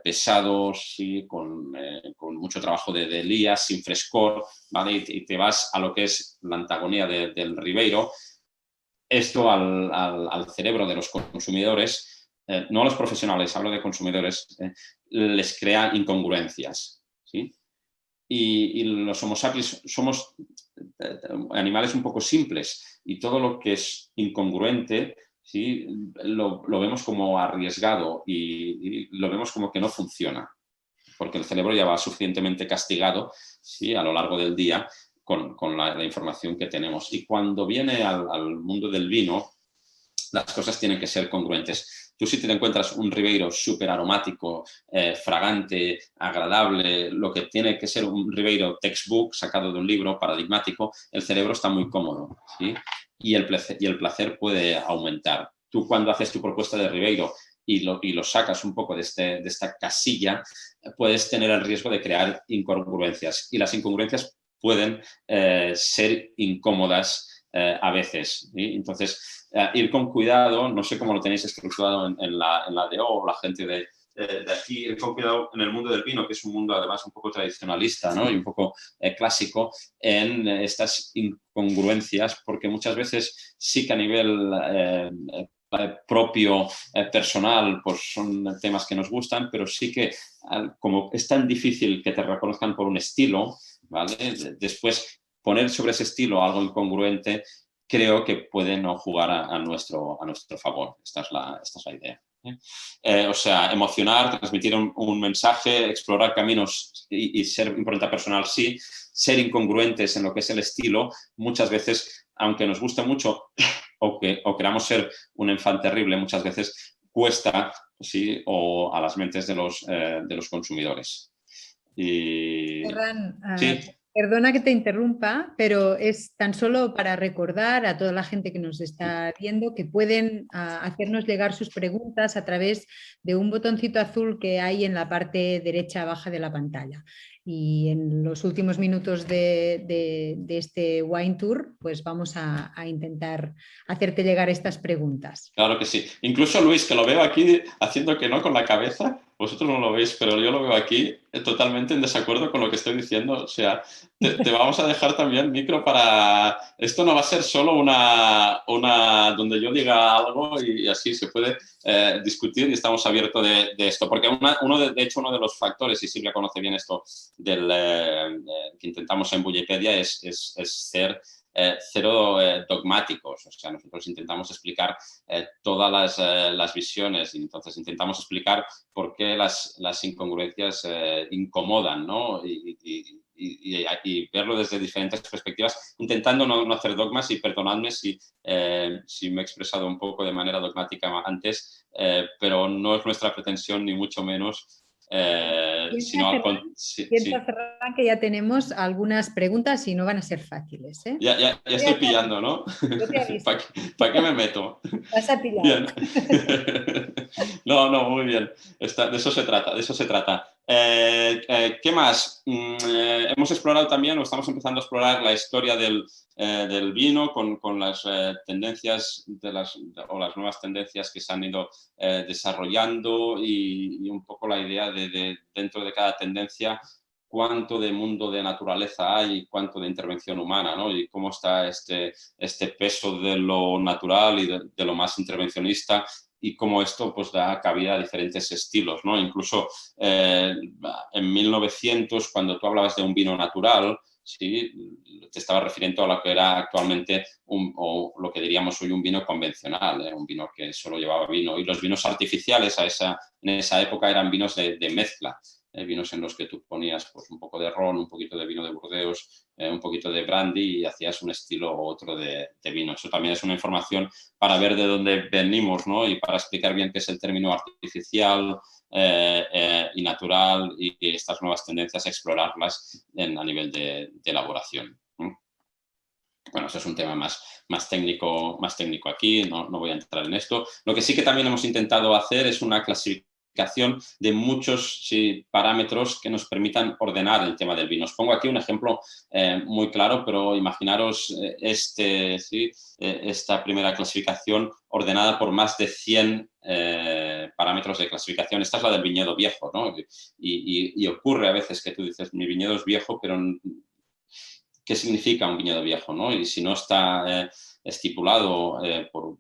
pesado, ¿sí? Con mucho trabajo de lías, sin frescor, ¿vale? Y te vas a lo que es la antagonía del Ribeiro. Esto al cerebro de los consumidores, no a los profesionales, hablo de consumidores, les crea incongruencias, ¿sí? Y los Homo sapiens somos animales un poco simples y todo lo que es incongruente, ¿sí? lo vemos como arriesgado y lo vemos como que no funciona, porque el cerebro ya va suficientemente castigado, ¿sí? A lo largo del día con la información que tenemos. Y cuando viene al mundo del vino, las cosas tienen que ser congruentes. Tú si te encuentras un Ribeiro súper aromático, fragante, agradable, lo que tiene que ser un Ribeiro textbook, sacado de un libro paradigmático, el cerebro está muy cómodo, ¿sí? Y el placer puede aumentar. Tú cuando haces tu propuesta de Ribeiro y lo sacas un poco de esta casilla, puedes tener el riesgo de crear incongruencias. Y las incongruencias pueden ser incómodas a veces, ¿sí? Entonces, ir con cuidado, no sé cómo lo tenéis estructurado en la DO, la gente de aquí, ir con cuidado en el mundo del vino, que es un mundo además un poco tradicionalista, ¿no? Y un poco clásico, en estas incongruencias, porque muchas veces sí que a nivel propio, personal, pues son temas que nos gustan, pero sí que como es tan difícil que te reconozcan por un estilo, ¿vale? Después poner sobre ese estilo algo incongruente, creo que puede no jugar a nuestro favor. Esta es la idea. O sea, emocionar, transmitir un mensaje, explorar caminos y ser impronta personal, sí. Ser incongruentes en lo que es el estilo, muchas veces, aunque nos guste mucho o queramos ser un enfant terrible, muchas veces cuesta, ¿sí? O a las mentes de los consumidores. Y... Ferran, sí. Perdona que te interrumpa, pero es tan solo para recordar a toda la gente que nos está viendo que pueden hacernos llegar sus preguntas a través de un botoncito azul que hay en la parte derecha baja de la pantalla. Y en los últimos minutos de este Wine Tour, pues vamos a intentar hacerte llegar estas preguntas. Claro que sí. Incluso Luis, que lo veo aquí haciendo que no con la cabeza, vosotros no lo veis, pero yo lo veo aquí totalmente en desacuerdo con lo que estoy diciendo. O sea, te vamos a dejar también micro para... Esto no va a ser solo una donde yo diga algo y así se puede discutir y estamos abiertos de esto. Porque de hecho uno de los factores, y Silvia conoce bien esto, que intentamos en Bullipedia es ser... cero dogmáticos, o sea, nosotros intentamos explicar todas las visiones y entonces intentamos explicar por qué las incongruencias incomodan, ¿no? Y verlo desde diferentes perspectivas, intentando no hacer dogmas y perdonadme si me he expresado un poco de manera dogmática antes, pero no es nuestra pretensión ni mucho menos. Piensa, Ferran, que ya tenemos algunas preguntas y no van a ser fáciles, ¿eh? Ya estoy pillando, ¿no? ¿Para qué me meto? Vas a pillar. Bien. No, muy bien. De eso se trata. ¿Qué más? Hemos explorado también, o estamos empezando a explorar la historia del vino con las tendencias o las nuevas tendencias que se han ido desarrollando y un poco la idea de dentro de cada tendencia cuánto de mundo de naturaleza hay y cuánto de intervención humana, ¿no? Y cómo está este peso de lo natural y de lo más intervencionista y cómo esto pues da cabida a diferentes estilos, ¿no? Incluso en 1900, cuando tú hablabas de un vino natural, ¿sí? Te estaba refiriendo a lo que era actualmente o lo que diríamos hoy un vino convencional, un vino que solo llevaba vino. Y los vinos artificiales en esa época eran vinos de mezcla. Vinos en los que tú ponías pues, un poco de ron, un poquito de vino de Burdeos, un poquito de brandy y hacías un estilo u otro de vino. Eso también es una información para ver de dónde venimos, ¿no? Y para explicar bien qué es el término artificial y natural y estas nuevas tendencias, explorarlas a nivel de elaboración. Bueno, eso es un tema más técnico aquí, no voy a entrar en esto. Lo que sí que también hemos intentado hacer es una clasificación de muchos parámetros que nos permitan ordenar el tema del vino. Os pongo aquí un ejemplo muy claro, pero imaginaros esta primera clasificación ordenada por más de 100 parámetros de clasificación. Esta es la del viñedo viejo, ¿no? Y ocurre a veces que tú dices, mi viñedo es viejo, pero ¿qué significa un viñedo viejo, ¿no? Y si no está estipulado por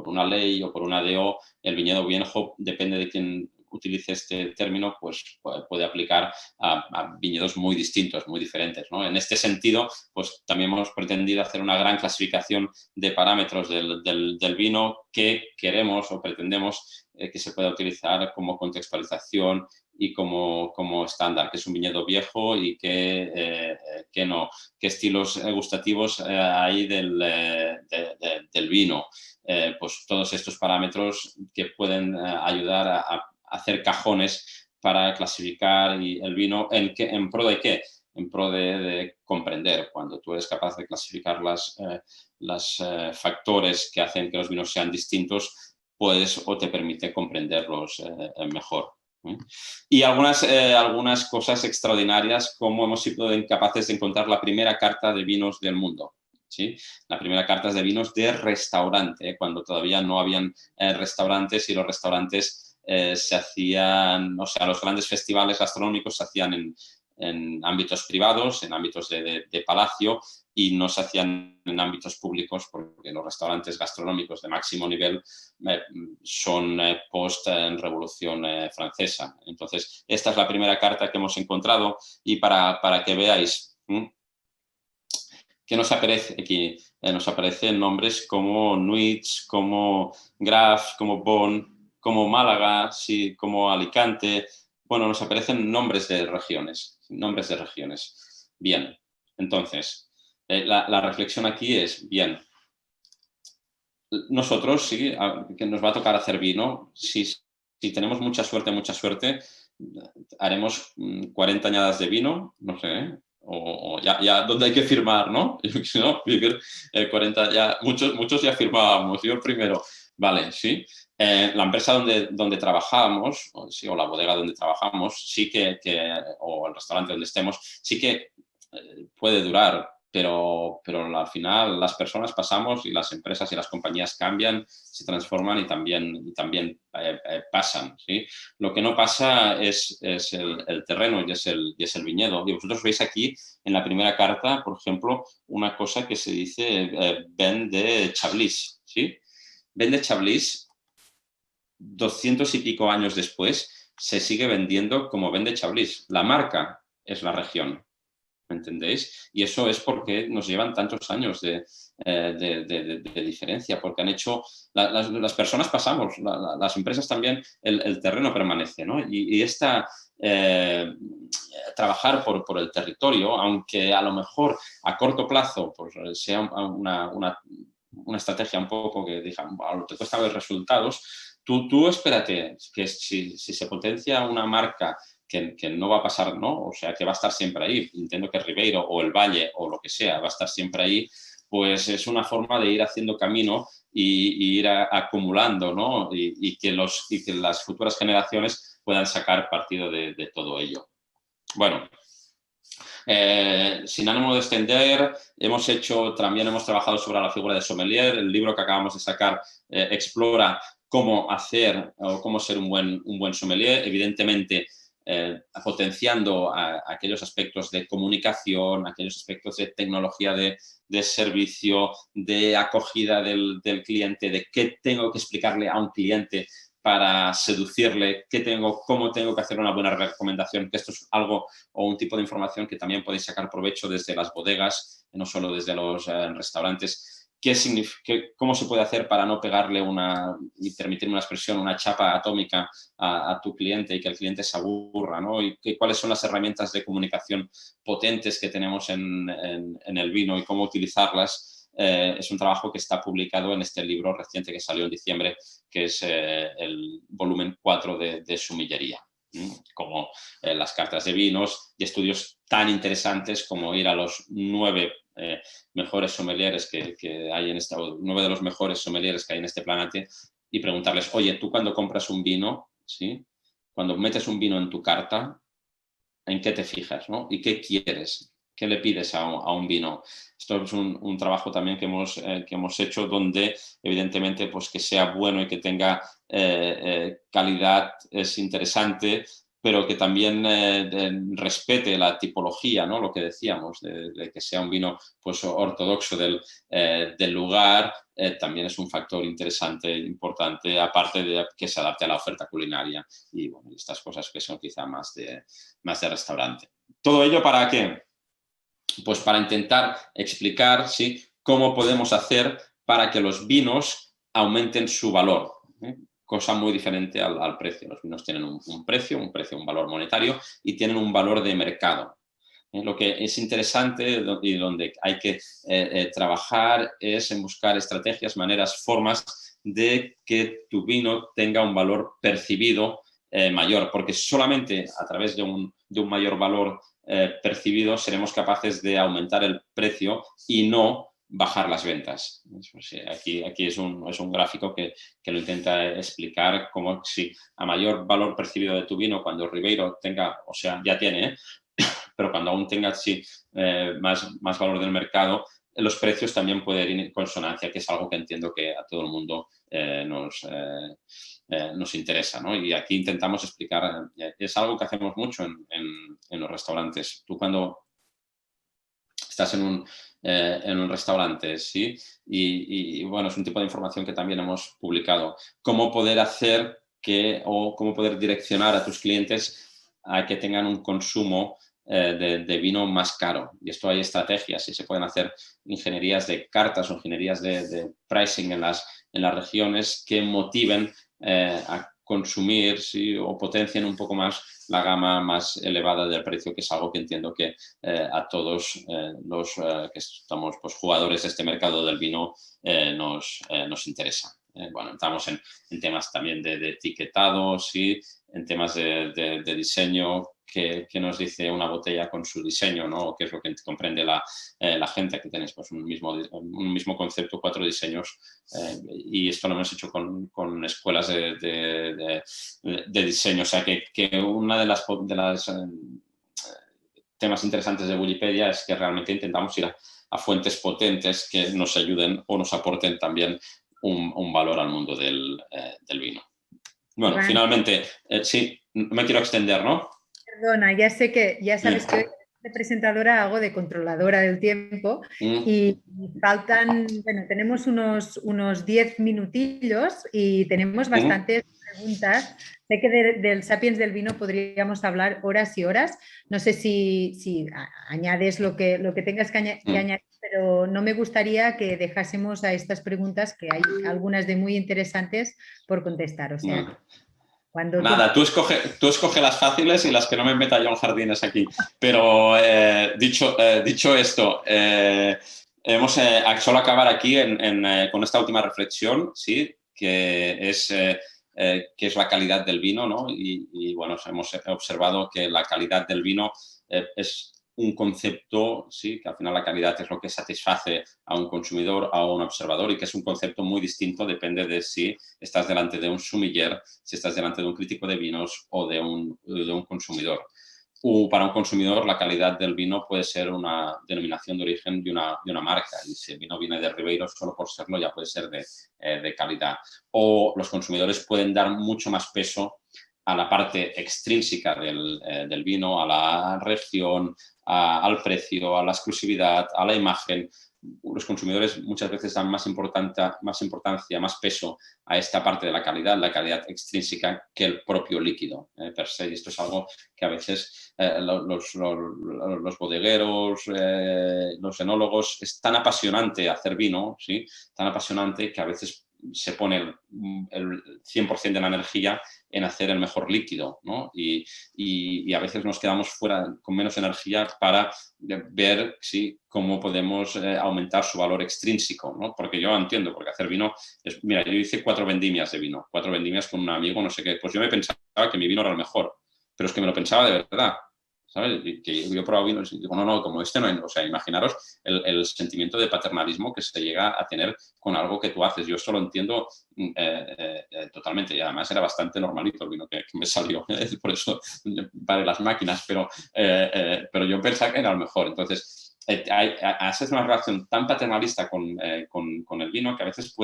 una ley o por una DO, el viñedo viejo, depende de quién utilice este término, pues puede aplicar a viñedos muy distintos, muy diferentes, ¿no? En este sentido, pues también hemos pretendido hacer una gran clasificación de parámetros del vino que queremos o pretendemos que se pueda utilizar como contextualización y como estándar, que es un viñedo viejo y qué estilos gustativos hay del vino. Pues todos estos parámetros que pueden ayudar a hacer cajones para clasificar el vino en pro de qué, en pro de comprender. Cuando tú eres capaz de clasificar los factores que hacen que los vinos sean distintos, puedes o te permite comprenderlos mejor. Y algunas cosas extraordinarias, como hemos sido incapaces de encontrar la primera carta de vinos del mundo. ¿Sí? La primera carta es de vinos de restaurante, cuando todavía no habían restaurantes y los restaurantes se hacían, o sea, los grandes festivales gastronómicos se hacían en ámbitos privados, en ámbitos de palacio y no se hacían en ámbitos públicos porque los restaurantes gastronómicos de máximo nivel son post-revolución francesa. Entonces, esta es la primera carta que hemos encontrado y para que veáis que nos aparece aquí. Nos aparecen nombres como Nuits, como Graf, como Bonn, como Málaga, sí, como Alicante. Bueno, nos aparecen nombres de regiones. Bien, entonces, la reflexión aquí es, bien, nosotros, sí, que nos va a tocar hacer vino, si tenemos mucha suerte, haremos 40 añadas de vino, no sé, o ya donde hay que firmar, ¿no? ¿No? Vivir 40, ya, muchos ya firmábamos, yo el primero. Vale, sí. La empresa donde trabajamos, o la bodega donde trabajamos, sí o el restaurante donde estemos, sí que puede durar, pero al final las personas pasamos y las empresas y las compañías cambian, se transforman y también pasan, ¿sí? Lo que no pasa es el terreno y es el viñedo. Y vosotros veis aquí en la primera carta, por ejemplo, una cosa que se dice vin de Chablis, ¿sí? Vin de Chablis, 200 y pico años después, se sigue vendiendo como vin de Chablis. La marca es la región, ¿me entendéis? Y eso es porque nos llevan tantos años de diferencia, porque han hecho, las personas pasamos, las empresas también, el terreno permanece, ¿no? Y trabajar por el territorio, aunque a lo mejor a corto plazo pues, sea una estrategia un poco que digan, bueno, te cuesta ver resultados, tú espérate que si se potencia una marca que no va a pasar, ¿no? O sea, que va a estar siempre ahí. Entiendo que Ribeiro o el Valle o lo que sea va a estar siempre ahí, pues es una forma de ir haciendo camino y ir acumulando, ¿no? Y que las futuras generaciones puedan sacar partido de todo ello. Bueno, sin ánimo de extender, también hemos trabajado sobre la figura de sommelier. El libro que acabamos de sacar explora cómo hacer o cómo ser un buen sommelier. Evidentemente, potenciando aquellos aspectos de comunicación, aquellos aspectos de tecnología de servicio, de acogida del cliente, de qué tengo que explicarle a un cliente para seducirle, cómo tengo que hacer una buena recomendación, que esto es algo o un tipo de información que también podéis sacar provecho desde las bodegas, no solo desde los restaurantes. ¿Cómo se puede hacer para no pegarle y permitirme una expresión, una chapa atómica a tu cliente y que el cliente se aburra, ¿no? Y cuáles son las herramientas de comunicación potentes que tenemos en el vino y cómo utilizarlas. Es un trabajo que está publicado en este libro reciente que salió en diciembre, que es el volumen 4 de Sumillería, como las cartas de vinos y estudios tan interesantes como ir a los 9 mejores sommeliers que hay en 9 de los mejores sommeliers que hay en este planeta y preguntarles, oye, tú cuando compras un vino, ¿sí? Cuando metes un vino en tu carta, ¿en qué te fijas, ¿no? ¿Y qué quieres? ¿Qué le pides a un vino? Esto es un trabajo también que hemos hecho donde, evidentemente, pues que sea bueno y que tenga calidad es interesante, pero que también respete la tipología, ¿no? Lo que decíamos, de que sea un vino pues, ortodoxo del lugar, también es un factor interesante, importante, aparte de que se adapte a la oferta culinaria y bueno, estas cosas que son quizá más de restaurante. ¿Todo ello para qué? Pues para intentar explicar, ¿sí?, cómo podemos hacer para que los vinos aumenten su valor, ¿eh? Cosa muy diferente al precio. Los vinos tienen un precio, un valor monetario y tienen un valor de mercado. Lo que es interesante y donde hay que trabajar es en buscar estrategias, maneras, formas de que tu vino tenga un valor percibido mayor, porque solamente a través de un mayor valor percibido seremos capaces de aumentar el precio y no bajar las ventas. Aquí es un gráfico que lo intenta explicar como si a mayor valor percibido de tu vino, cuando Ribeiro tenga, o sea, ya tiene, pero cuando aún tenga más valor del mercado, los precios también pueden ir en consonancia, que es algo que entiendo que a todo el mundo nos interesa, ¿no? Y aquí intentamos explicar, es algo que hacemos mucho en los restaurantes. Tú cuando estás en un restaurante, ¿sí? Y bueno, es un tipo de información que también hemos publicado. Cómo poder hacer cómo poder direccionar a tus clientes a que tengan un consumo de vino más caro. Y esto hay estrategias y se pueden hacer ingenierías de cartas o ingenierías de pricing en las regiones que motiven a consumir, ¿sí?, o potencien un poco más la gama más elevada del precio, que es algo que entiendo que a todos los que estamos pues, jugadores de este mercado del vino nos interesa. Bueno, entramos en temas también de etiquetado, ¿sí?, en temas de diseño, qué nos dice una botella con su diseño, ¿no? ¿Qué es lo que comprende la gente? Aquí tenéis pues, un mismo concepto, 4 diseños, y esto lo hemos hecho con escuelas de diseño. O sea, que una de las temas interesantes de Wikipedia es que realmente intentamos ir a fuentes potentes que nos ayuden o nos aporten también un valor al mundo del vino. Bueno, finalmente, sí, no me quiero extender, ¿no? Perdona, ya sabes que de presentadora hago de controladora del tiempo y tenemos unos 10 minutillos y tenemos bastantes preguntas. Sé que del Sapiens del vino podríamos hablar horas y horas. No sé si añades lo que tengas que añadir, pero no me gustaría que dejásemos a estas preguntas, que hay algunas de muy interesantes, por contestar. O sea, nada, tú escoge las fáciles y las que no me meta yo en jardines aquí. Pero dicho esto, solo acabar aquí con esta última reflexión, ¿sí? Que es la calidad del vino, ¿no? Y bueno, hemos observado que la calidad del vino es un concepto, sí, que al final la calidad es lo que satisface a un consumidor, a un observador, y que es un concepto muy distinto, depende de si estás delante de un sommelier, si estás delante de un crítico de vinos o de un consumidor. Para un consumidor, la calidad del vino puede ser una denominación de origen de una marca, y si el vino viene de Ribeiro, solo por serlo ya puede ser de calidad. O los consumidores pueden dar mucho más peso a la parte extrínseca del vino, a la región, al precio, a la exclusividad, a la imagen. Los consumidores muchas veces dan más importancia, más peso a esta parte de la calidad extrínseca, que el propio líquido per se. Y esto es algo que a veces los bodegueros, los enólogos, es tan apasionante hacer vino, ¿sí? Tan apasionante que a veces se pone el 100% de la energía en hacer el mejor líquido, ¿no? Y a veces nos quedamos fuera con menos energía para ver cómo podemos aumentar su valor extrínseco, ¿no? Porque yo entiendo, porque hacer vino es... Mira, yo hice 4 vendimias de vino, 4 vendimias con un amigo, no sé qué. Pues yo me pensaba que mi vino era el mejor, pero es que me lo pensaba de verdad, ¿sabes? Que yo he probado vinos y digo, no, como este no hay. O sea, imaginaros el sentimiento de paternalismo que se llega a tener con algo que tú haces. Yo esto lo entiendo totalmente, y además era bastante normalito el vino que me salió, por eso paré las máquinas, pero yo pensaba que era el mejor. Entonces, haces una relación tan paternalista con el vino que a veces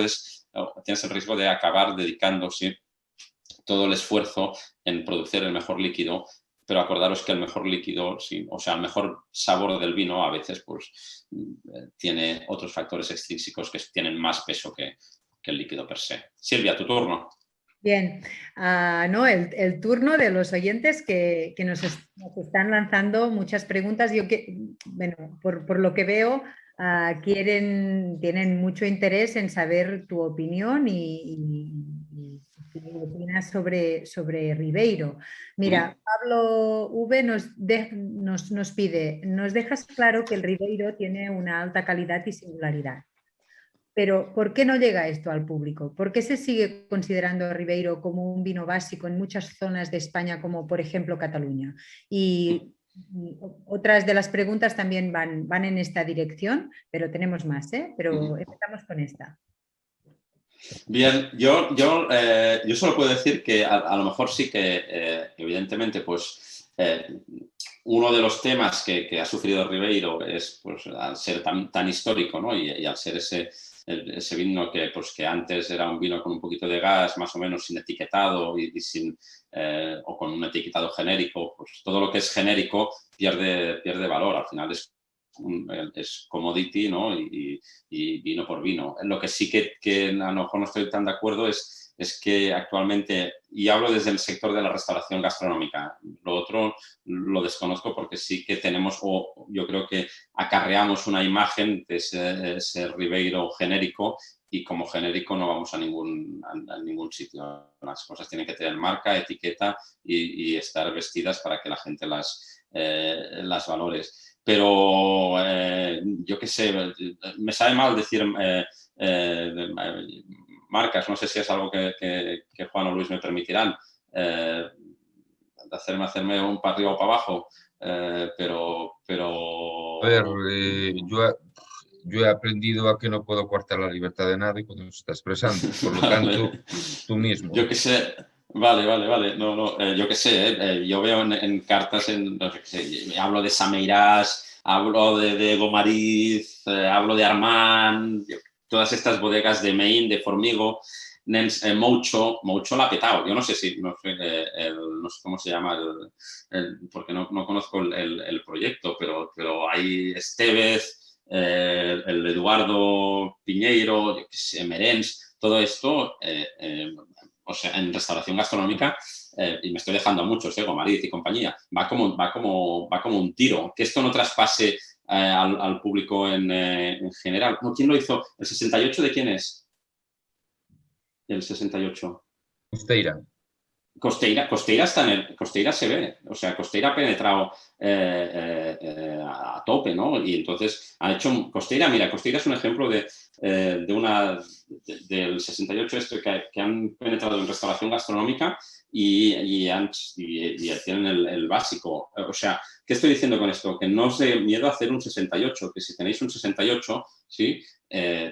tienes el riesgo de acabar dedicándose todo el esfuerzo en producir el mejor líquido. Pero acordaros que el mejor líquido, o sea, el mejor sabor del vino a veces pues tiene otros factores extrínsecos que tienen más peso que el líquido per se. Silvia, tu turno. Bien, no, el turno de los oyentes que nos están lanzando muchas preguntas. Bueno, por lo que veo, tienen mucho interés en saber tu opinión y qué opinas sobre Ribeiro. Mira, Pablo V nos pide, nos dejas claro que el Ribeiro tiene una alta calidad y singularidad. Pero ¿por qué no llega esto al público? ¿Por qué se sigue considerando Ribeiro como un vino básico en muchas zonas de España, como por ejemplo Cataluña? Y otras de las preguntas también van en esta dirección, pero tenemos más, ¿eh? Pero empezamos con esta. Bien, yo solo puedo decir que a lo mejor sí que, evidentemente, pues uno de los temas que ha sufrido Ribeiro es, pues, al ser tan histórico, ¿no? Y al ser ese vino que antes era un vino con un poquito de gas, más o menos sin etiquetado o con un etiquetado genérico, pues todo lo que es genérico pierde valor. Al final es commodity, ¿no? Y vino por vino. Lo que sí que a lo mejor no estoy tan de acuerdo es que actualmente, y hablo desde el sector de la restauración gastronómica, lo otro lo desconozco porque sí que tenemos, o yo creo que acarreamos una imagen de ese Ribeiro genérico, y como genérico no vamos a ningún sitio. Las cosas tienen que tener marca, etiqueta y estar vestidas para que la gente las valores. Pero yo qué sé, me sabe mal decir marcas, no sé si es algo que Juan o Luis me permitirán. hacerme un para arriba o para abajo, pero... A ver, yo he aprendido a que no puedo coartar la libertad de nadie cuando se está expresando. Por lo tanto, Vale. tú mismo. Yo qué sé, vale. No, yo qué sé, yo veo en cartas, no sé qué sé, hablo de Sameirás, hablo de Gomariz, hablo de Armand, todas estas bodegas de Maine, de Formigo, Moucho la ha petado. Yo no sé si, no sé cómo se llama, porque no conozco el proyecto, pero hay Estevez, el Eduardo Piñeiro, yo qué sé, Merens, todo esto, o sea, en restauración gastronómica, y me estoy dejando a muchos, Gomariz y compañía, va como un tiro. Que esto no traspase al público en general. No, ¿quién lo hizo? ¿El 68 de quién es? El 68. Costeira. Costeira está Costeira se ve, o sea, Costeira ha penetrado a tope, ¿no? Y entonces ha hecho Costeira, mira, Costeira es un ejemplo del 68 que han penetrado en restauración gastronómica y tienen el básico. O sea, ¿qué estoy diciendo con esto? Que no os dé miedo a hacer un 68, que si tenéis un 68, ¿sí?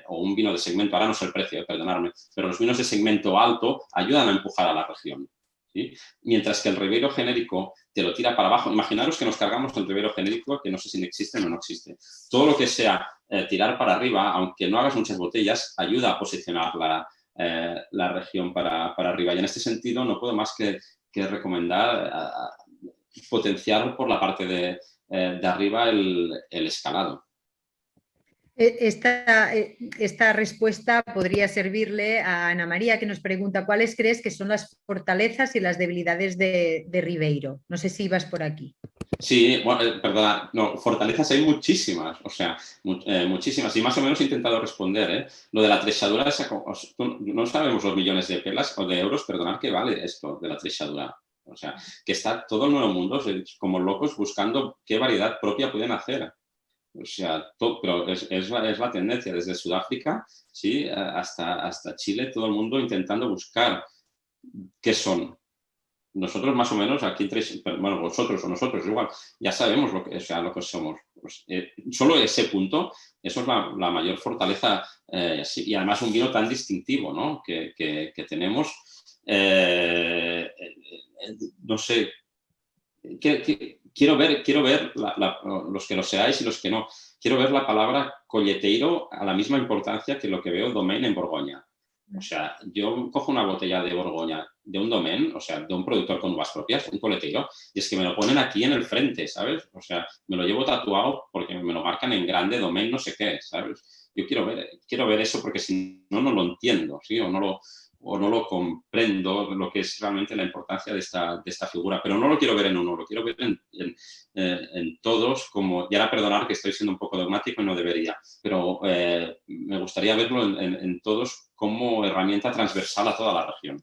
O un vino de segmento, ahora no sé el precio, perdonadme, pero los vinos de segmento alto ayudan a empujar a la región. ¿Sí? Mientras que el Ribeiro genérico te lo tira para abajo. Imaginaros que nos cargamos el Ribeiro genérico, que no sé si existe o no existe. Todo lo que sea tirar para arriba, aunque no hagas muchas botellas, ayuda a posicionar la región para arriba. Y en este sentido no puedo más que recomendar potenciar por la parte de arriba el escalado. Esta respuesta podría servirle a Ana María, que nos pregunta cuáles crees que son las fortalezas y las debilidades de Ribeiro. No sé si ibas por aquí. Sí, bueno, perdona, no, fortalezas hay muchísimas, o sea, muchísimas, y más o menos he intentado responder, Lo de la trechadura, no sabemos los millones de pelas o de euros, perdonad, que vale esto de la trechadura. O sea, que está todo el nuevo mundo como locos buscando qué variedad propia pueden hacer. O sea, pero es la tendencia desde Sudáfrica, ¿sí? hasta Chile, todo el mundo intentando buscar qué son. Nosotros más o menos, aquí bueno, vosotros o nosotros igual, ya sabemos lo que somos. Pues, solo ese punto, eso es la mayor fortaleza, y además un vino tan distintivo, ¿no? que tenemos. No sé, quiero ver los que lo seáis y los que no, quiero ver la palabra colleteiro a la misma importancia que lo que veo domain en Borgoña. O sea, yo cojo una botella de Borgoña de un domain, o sea, de un productor con uvas propias, un coletero, y es que me lo ponen aquí en el frente, ¿sabes? O sea, me lo llevo tatuado porque me lo marcan en grande, domain no sé qué, ¿sabes? Yo quiero ver eso porque si no, no lo entiendo, ¿sí? O no lo comprendo, lo que es realmente la importancia de esta figura. Pero no lo quiero ver en uno, lo quiero ver en todos, y ahora perdonar que estoy siendo un poco dogmático y no debería, pero me gustaría verlo en todos como herramienta transversal a toda la región.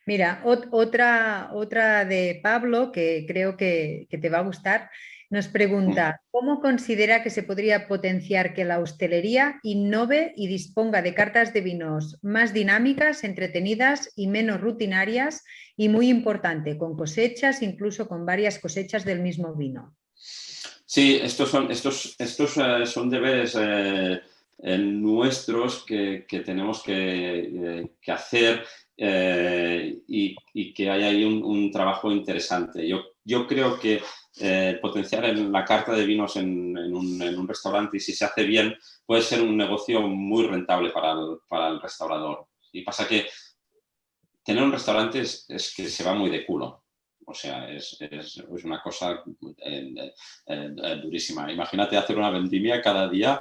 Mira, otra de Pablo, que creo que te va a gustar, nos pregunta, ¿cómo considera que se podría potenciar que la hostelería innove y disponga de cartas de vinos más dinámicas, entretenidas y menos rutinarias? Y muy importante, con cosechas, incluso con varias cosechas del mismo vino. Sí, estos son deberes nuestros que tenemos que hacer. Y que hay ahí un trabajo interesante. Yo creo que potenciar la carta de vinos en un restaurante, y si se hace bien, puede ser un negocio muy rentable para el restaurador. Y pasa que tener un restaurante es que se va muy de culo. O sea, es una cosa durísima. Imagínate hacer una vendimia cada día,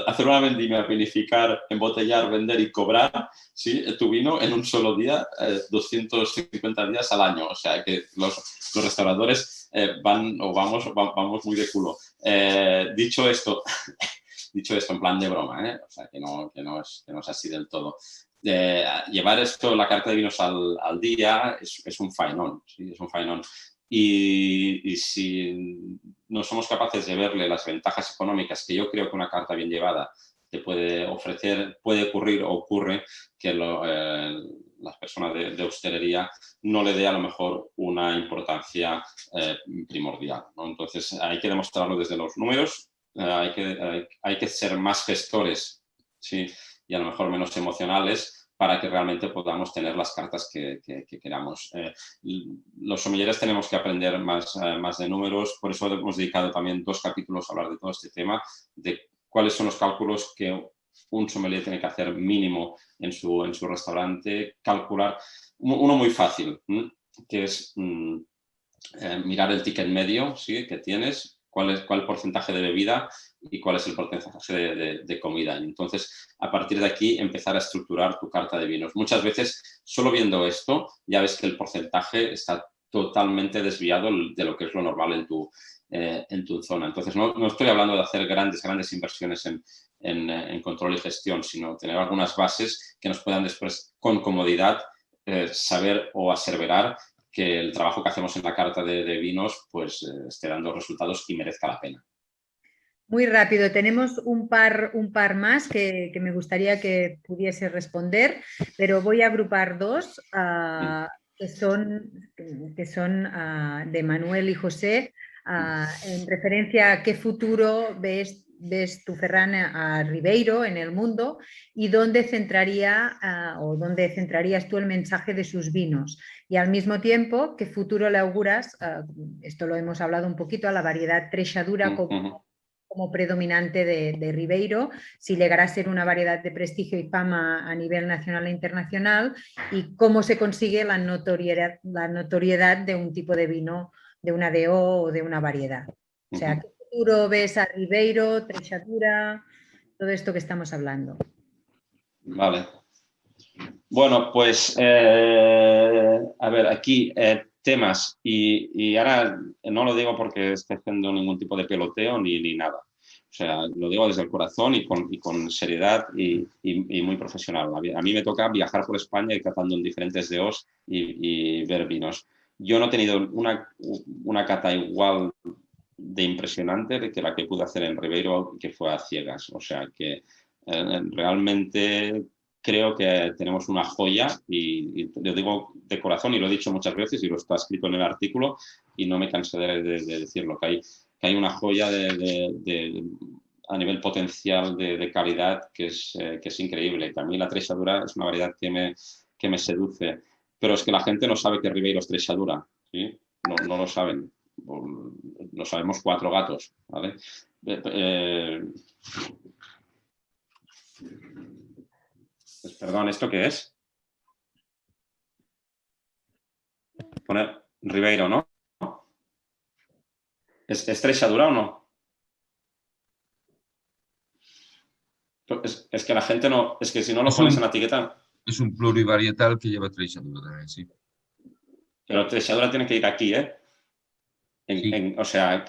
hacer una vendimia, vinificar, embotellar, vender y cobrar, ¿sí? Tu vino en un solo día, 250 días al año. O sea, que los restauradores vamos muy de culo. Dicho esto en plan de broma, o sea, que no es así del todo. Llevar la carta de vinos al día es un faenón, ¿sí? Es un faenón. Y si no somos capaces de verle las ventajas económicas que yo creo que una carta bien llevada te puede ofrecer, puede ocurrir o ocurre que la persona de hostelería no le dé a lo mejor una importancia primordial, ¿no? Entonces hay que demostrarlo desde los números, hay que ser más gestores, ¿sí? Y a lo mejor menos emocionales, para que realmente podamos tener las cartas que queramos. Los sommeliers tenemos que aprender más de números, por eso hemos dedicado también 2 capítulos a hablar de todo este tema, de cuáles son los cálculos que un sommelier tiene que hacer mínimo en su restaurante, calcular uno muy fácil, que es mirar el ticket medio, ¿sí?, que tienes, cuál porcentaje de bebida y cuál es el porcentaje de comida. Y entonces, a partir de aquí, empezar a estructurar tu carta de vinos. Muchas veces, solo viendo esto, ya ves que el porcentaje está totalmente desviado de lo que es lo normal en tu zona. Entonces, no estoy hablando de hacer grandes inversiones en control y gestión, sino tener algunas bases que nos puedan después, con comodidad, saber o aseverar que el trabajo que hacemos en la carta de vinos pues esté dando resultados y merezca la pena. Muy rápido, tenemos un par más que me gustaría que pudiese responder, pero voy a agrupar 2 que son de Manuel y José, en referencia a qué futuro ves tu Ferran a Ribeiro en el mundo y dónde centrarías tú el mensaje de sus vinos. Y al mismo tiempo, ¿qué futuro le auguras? Esto lo hemos hablado un poquito, a la variedad Trexadura como predominante de Ribeiro, si llegará a ser una variedad de prestigio y fama a nivel nacional e internacional, y cómo se consigue la notoriedad de un tipo de vino, de una DO o de una variedad. O sea, ¿qué futuro ves a Ribeiro, Trexadura, todo esto que estamos hablando? Vale. Bueno, pues a ver, aquí temas, y ahora no lo digo porque esté haciendo ningún tipo de peloteo ni nada. O sea, lo digo desde el corazón y con seriedad y muy profesional. A mí me toca viajar por España y catando en diferentes DOs y ver vinos. Yo no he tenido una cata igual de impresionante que la que pude hacer en Ribeiro, que fue a ciegas. O sea, que realmente creo que tenemos una joya y lo digo de corazón y lo he dicho muchas veces y lo está escrito en el artículo y no me cansaré de decirlo, que hay una joya a nivel potencial de calidad que es increíble. También la Trexadura es una variedad que me seduce, pero es que la gente no sabe que Ribeiro es Trexadura, ¿sí? No lo saben. Lo sabemos 4 gatos, ¿vale? Pues, perdón, ¿esto qué es? Poner Ribeiro, ¿no? ¿Es Trexadura o no? Es que la gente no... Es que si no lo pones en la etiqueta... Es un plurivarietal que lleva Trexadura también, sí. Pero Trexadura tiene que ir aquí, ¿eh? Sí. O sea,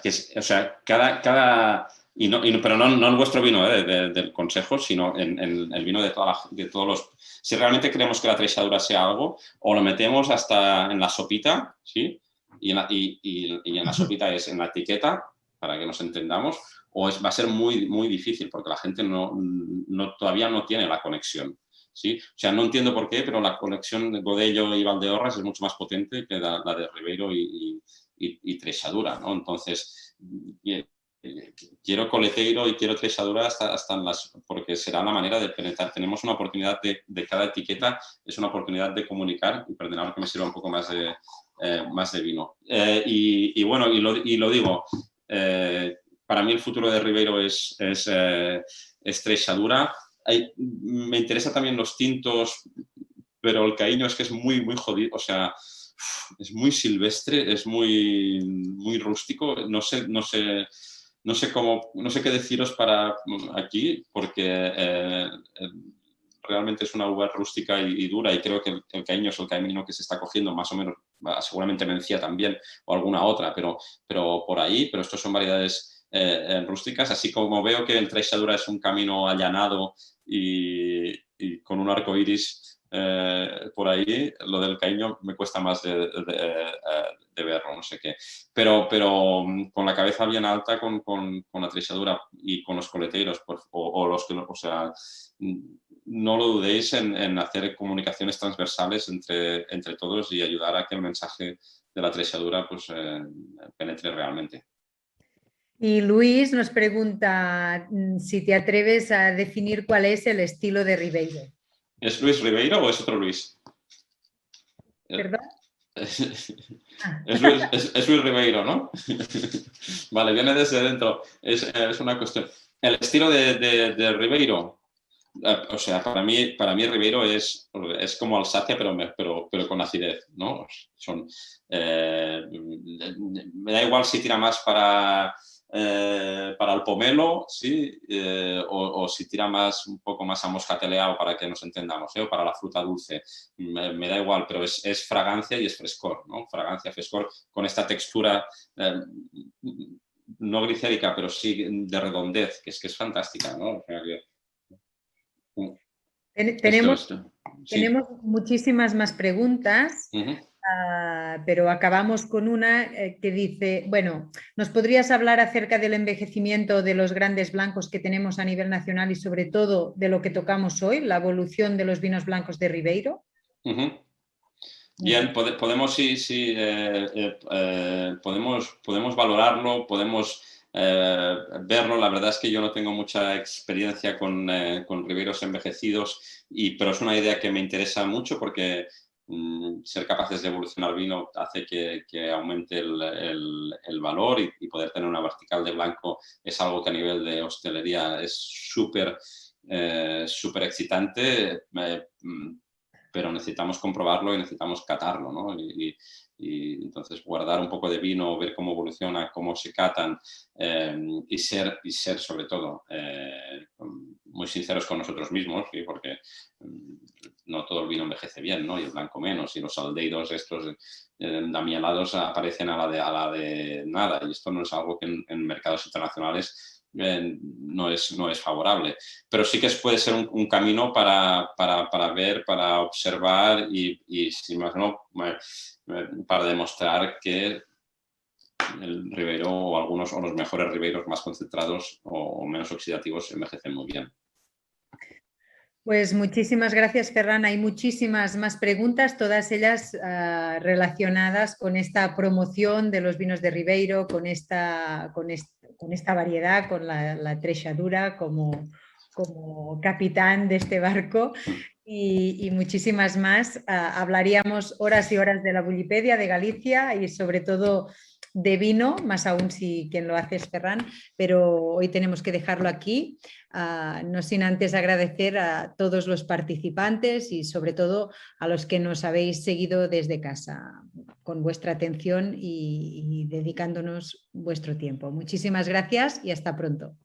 cada... pero no en vuestro vino del consejo, sino en el vino de todos los... Si realmente queremos que la Trexadura sea algo, o lo metemos hasta en la sopita, ¿sí? Y en la sopita es en la etiqueta, para que nos entendamos, o va a ser muy, muy difícil, porque la gente todavía no tiene la conexión, ¿sí? O sea, no entiendo por qué, pero la conexión de Godello y Valdeorras es mucho más potente que la de Ribeiro y Trexadura, ¿no? Entonces, quiero coleteiro y quiero Trexadura hasta porque será la manera de penetrar. Tenemos una oportunidad de cada etiqueta, es una oportunidad de comunicar, y perdonad que me sirva un poco más de vino. Bueno, y lo digo, para mí el futuro de Ribeiro es Trexadura. Me interesan también los tintos, pero el Caíño es que es muy, muy jodido, o sea, es muy silvestre, es muy, muy rústico, no sé qué deciros para aquí, porque realmente es una uva rústica y dura, y creo que el Caíño es el camino que se está cogiendo, más o menos, seguramente Mencía también, o alguna otra, pero por ahí, pero estos son variedades rústicas, así como veo que el Trexadura es un camino allanado y con un arco iris por ahí, lo del Caíño me cuesta más de verlo, no sé qué. Pero con la cabeza bien alta, con la Trexadura y con los coleteiros, o los que, o sea, no lo dudéis en hacer comunicaciones transversales entre todos y ayudar a que el mensaje de la trexadura pues, penetre realmente. Y Luis nos pregunta si te atreves a definir cuál es el estilo de Ribeiro. ¿Es Luis Ribeiro o es otro Luis? ¿Perdón? Es Luis Ribeiro, ¿no? Vale, viene desde dentro. Es una cuestión. El estilo de Ribeiro, o sea, para mí Ribeiro es como Alsacia, pero con acidez, ¿no? Me da igual si tira más para el pomelo, ¿sí? O si tira un poco más a moscateleado, para que nos entendamos, o para la fruta dulce. Me da igual, pero es fragancia y es frescor, ¿no? Fragancia, frescor, con esta textura no glicérica, pero sí de redondez, que es fantástica, ¿no? O sea que, tenemos muchísimas más preguntas. Pero acabamos con una que dice, bueno, ¿nos podrías hablar acerca del envejecimiento de los grandes blancos que tenemos a nivel nacional y sobre todo de lo que tocamos hoy, la evolución de los vinos blancos de Ribeiro? Bien, podemos podemos valorarlo, podemos verlo. La verdad es que yo no tengo mucha experiencia con Ribeiros envejecidos, pero es una idea que me interesa mucho porque ser capaces de evolucionar vino hace que aumente el valor y poder tener una vertical de blanco es algo que a nivel de hostelería es súper excitante, pero necesitamos comprobarlo y necesitamos catarlo, ¿no? Y entonces guardar un poco de vino, ver cómo evoluciona, cómo se catan y ser sobre todo muy sinceros con nosotros mismos, ¿sí? Porque no todo el vino envejece bien, ¿no? Y el blanco menos, y los aldehídos estos amielados aparecen a la de nada, y esto no es algo que en mercados internacionales no es favorable, pero sí que puede ser un camino para ver, para observar y si más no, para demostrar que el Ribeiro o algunos o los mejores Ribeiros más concentrados o menos oxidativos envejecen muy bien. Pues muchísimas gracias, Ferran. Hay muchísimas más preguntas, todas ellas relacionadas con esta promoción de los vinos de Ribeiro, con esta variedad, con la trexadura como capitán de este barco y muchísimas más. Hablaríamos horas y horas de la Bullipedia, de Galicia y sobre todo de vino, más aún si quien lo hace es Ferran, pero hoy tenemos que dejarlo aquí, no sin antes agradecer a todos los participantes y sobre todo a los que nos habéis seguido desde casa con vuestra atención y dedicándonos vuestro tiempo. Muchísimas gracias y hasta pronto.